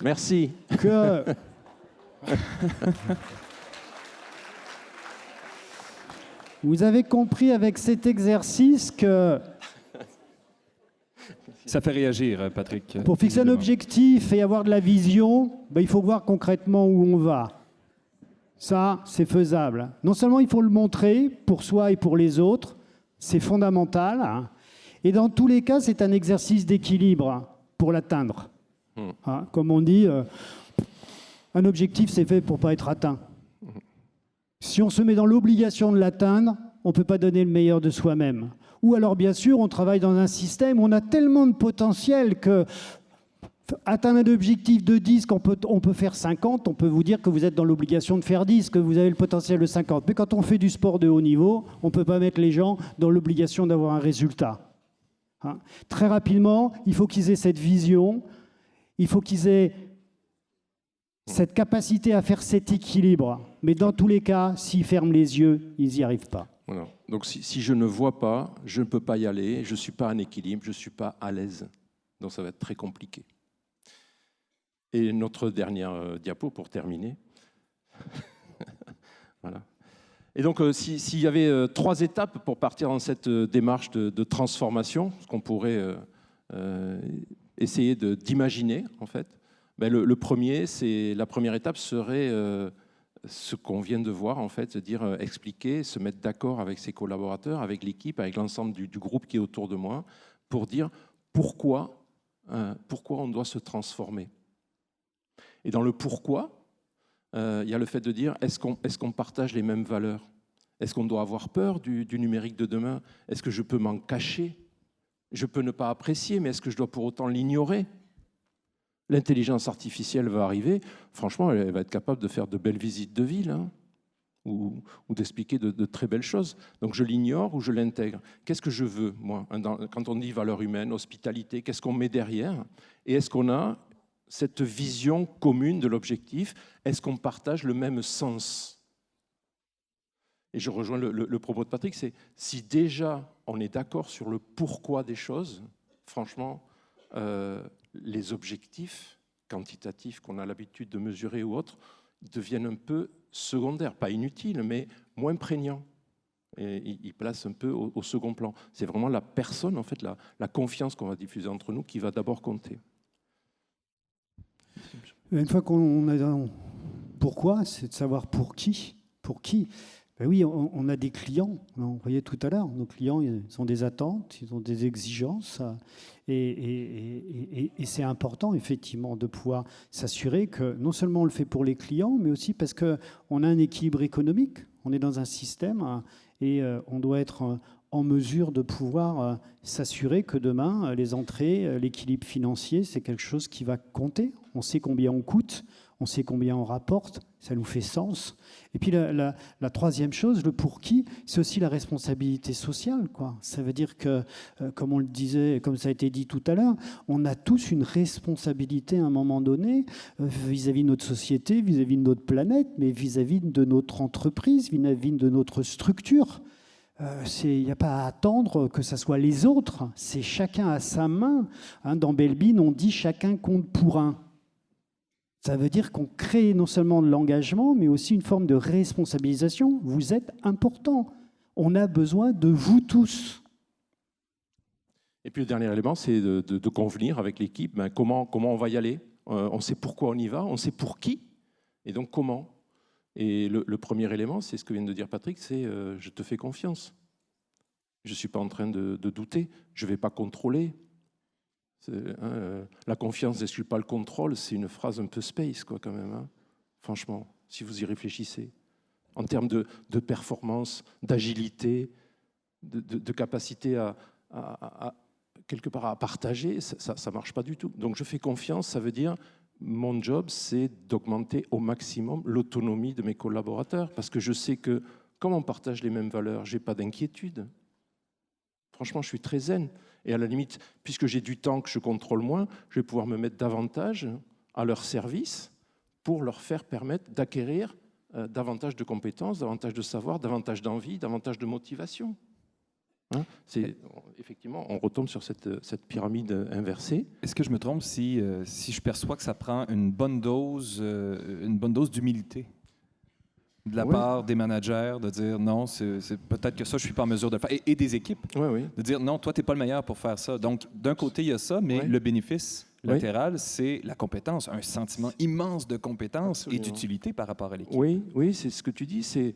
Merci. que... Vous avez compris avec cet exercice que Ça fait réagir, Patrick. pour fixer un visiblement. objectif et avoir de la vision, ben, il faut voir concrètement où on va. Ça, c'est faisable. Non seulement il faut le montrer pour soi et pour les autres, c'est fondamental. Hein. Et dans tous les cas, c'est un exercice d'équilibre pour l'atteindre. Hein, comme on dit, un objectif, c'est fait pour ne pas être atteint. Si on se met dans l'obligation de l'atteindre, on ne peut pas donner le meilleur de soi-même. Ou alors, bien sûr, on travaille dans un système où on a tellement de potentiel que atteindre un objectif de 10, on peut faire 50, on peut vous dire que vous êtes dans l'obligation de faire 10, que vous avez le potentiel de 50. Mais quand on fait du sport de haut niveau, on ne peut pas mettre les gens dans l'obligation d'avoir un résultat. Hein. Très rapidement, il faut qu'ils aient cette vision, il faut qu'ils aient cette capacité à faire cet équilibre. Mais dans tous les cas, s'ils ferment les yeux, ils n'y arrivent pas. Voilà. Donc si je ne vois pas, je ne peux pas y aller, je ne suis pas en équilibre, je ne suis pas à l'aise. Donc ça va être très compliqué. Et notre dernière diapo pour terminer. Voilà. Et donc s'il y avait 3 étapes pour partir dans cette démarche de transformation, ce qu'on pourrait essayer d'imaginer en fait, ben la première étape serait ce qu'on vient de voir, en fait, c'est-à-dire expliquer, se mettre d'accord avec ses collaborateurs, avec l'équipe, avec l'ensemble du groupe qui est autour de moi, pour dire pourquoi on doit se transformer. Et dans le pourquoi, il y a le fait de dire est-ce qu'on partage les mêmes valeurs? Est-ce qu'on doit avoir peur du numérique de demain? Est-ce que je peux m'en cacher? Je peux ne pas apprécier, mais est-ce que je dois pour autant l'ignorer? L'intelligence artificielle va arriver, franchement, elle va être capable de faire de belles visites de ville, hein, ou d'expliquer de très belles choses. Donc je l'ignore ou je l'intègre. Qu'est-ce que je veux, moi, quand on dit valeurs humaines, hospitalité, qu'est-ce qu'on met derrière? Et est-ce qu'on a cette vision commune de l'objectif? Est-ce qu'on partage le même sens? Et je rejoins le propos de Patrick, c'est si déjà on est d'accord sur le pourquoi des choses, franchement, les objectifs quantitatifs qu'on a l'habitude de mesurer ou autres deviennent un peu secondaires, pas inutiles, mais moins prégnants. Et ils placent un peu au second plan. C'est vraiment la personne, en fait, la confiance qu'on va diffuser entre nous qui va d'abord compter. Une fois qu'on a pourquoi, c'est de savoir pour qui. Pour qui? Ben oui, on a des clients, on voyait tout à l'heure, nos clients, ils ont des attentes, ils ont des exigences, et c'est important, effectivement, de pouvoir s'assurer que non seulement on le fait pour les clients, mais aussi parce qu'on a un équilibre économique, on est dans un système, et on doit être en mesure de pouvoir s'assurer que demain, les entrées, l'équilibre financier, c'est quelque chose qui va compter. On sait combien on coûte, on sait combien on rapporte, ça nous fait sens. Et puis la troisième chose, le pour qui, c'est aussi la responsabilité sociale, quoi. Ça veut dire que, comme on le disait, comme ça a été dit tout à l'heure, on a tous une responsabilité à un moment donné vis-à-vis de notre société, vis-à-vis de notre planète, mais vis-à-vis de notre entreprise, vis-à-vis de notre structure. Il n'y a pas à attendre que ce soit les autres, c'est chacun à sa main. Hein, dans Belbin, on dit chacun compte pour un. Ça veut dire qu'on crée non seulement de l'engagement, mais aussi une forme de responsabilisation. Vous êtes important. On a besoin de vous tous. Et puis le dernier élément, c'est de convenir avec l'équipe comment on va y aller. On sait pourquoi on y va, on sait pour qui, et donc comment. Et le premier élément, c'est ce que vient de dire Patrick, c'est je te fais confiance. Je ne suis pas en train de douter, je ne vais pas contrôler. La confiance n'exclut pas le contrôle, c'est une phrase un peu space, quoi, quand même. Hein. Franchement, si vous y réfléchissez. En termes de performance, d'agilité, de capacité à quelque part à partager, ça ne marche pas du tout. Donc je fais confiance, ça veut dire mon job, c'est d'augmenter au maximum l'autonomie de mes collaborateurs, parce que je sais que comme on partage les mêmes valeurs, je n'ai pas d'inquiétude. Franchement, je suis très zen. Et à la limite, puisque j'ai du temps que je contrôle moins, je vais pouvoir me mettre davantage à leur service pour leur faire permettre d'acquérir davantage de compétences, davantage de savoir, davantage d'envie, davantage de motivation. Hein, effectivement, on retombe sur cette pyramide inversée. Est-ce que je me trompe si je perçois que ça prend une bonne dose d'humilité de la part des managers, de dire non, c'est peut-être que ça, je ne suis pas en mesure de le faire, et des équipes, de dire non, toi, tu n'es pas le meilleur pour faire ça. Donc, d'un côté, il y a ça, mais le bénéfice latéral, c'est la compétence, un sentiment immense de compétence et d'utilité par rapport à l'équipe. Oui, c'est ce que tu dis, c'est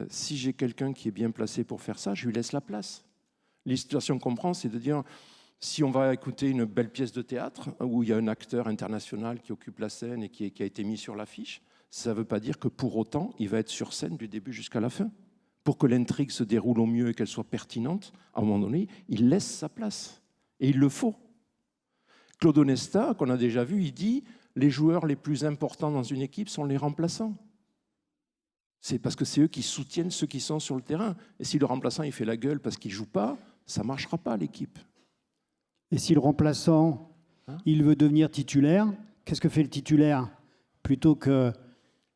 si j'ai quelqu'un qui est bien placé pour faire ça, je lui laisse la place. Les situations qu'on prend, c'est de dire, si on va écouter une belle pièce de théâtre, où il y a un acteur international qui occupe la scène et qui a été mis sur l'affiche, ça ne veut pas dire que pour autant, il va être sur scène du début jusqu'à la fin. Pour que l'intrigue se déroule au mieux et qu'elle soit pertinente, à un moment donné, il laisse sa place. Et il le faut. Claude Onesta, qu'on a déjà vu, il dit « Les joueurs les plus importants dans une équipe sont les remplaçants ». C'est parce que c'est eux qui soutiennent ceux qui sont sur le terrain. Et si le remplaçant il fait la gueule parce qu'il ne joue pas, ça ne marchera pas, l'équipe. Et si le remplaçant, il veut devenir titulaire, qu'est-ce que fait le titulaire? Plutôt que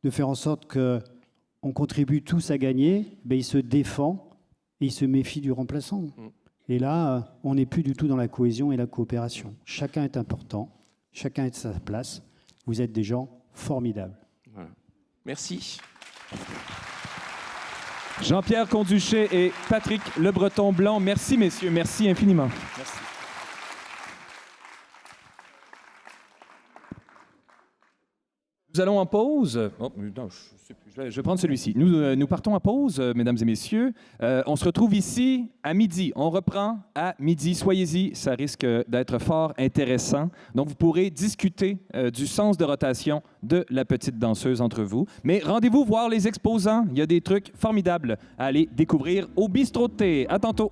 de faire en sorte qu'on contribue tous à gagner, il se défend et il se méfie du remplaçant. Et là, on n'est plus du tout dans la cohésion et la coopération. Chacun est important, chacun est à sa place. Vous êtes des gens formidables. Voilà. Merci. Jean-Pierre Conduchais et Patrick Le Breton-Blanc, merci messieurs, merci infiniment. Merci. Nous allons en pause. Oh, non, je vais prendre celui-ci. Nous partons en pause, mesdames et messieurs. On se retrouve ici à midi. On reprend à midi. Soyez-y, ça risque d'être fort intéressant. Donc, vous pourrez discuter du sens de rotation de la petite danseuse entre vous. Mais rendez-vous voir les exposants. Il y a des trucs formidables à aller découvrir au Bistrot de Thé. À tantôt.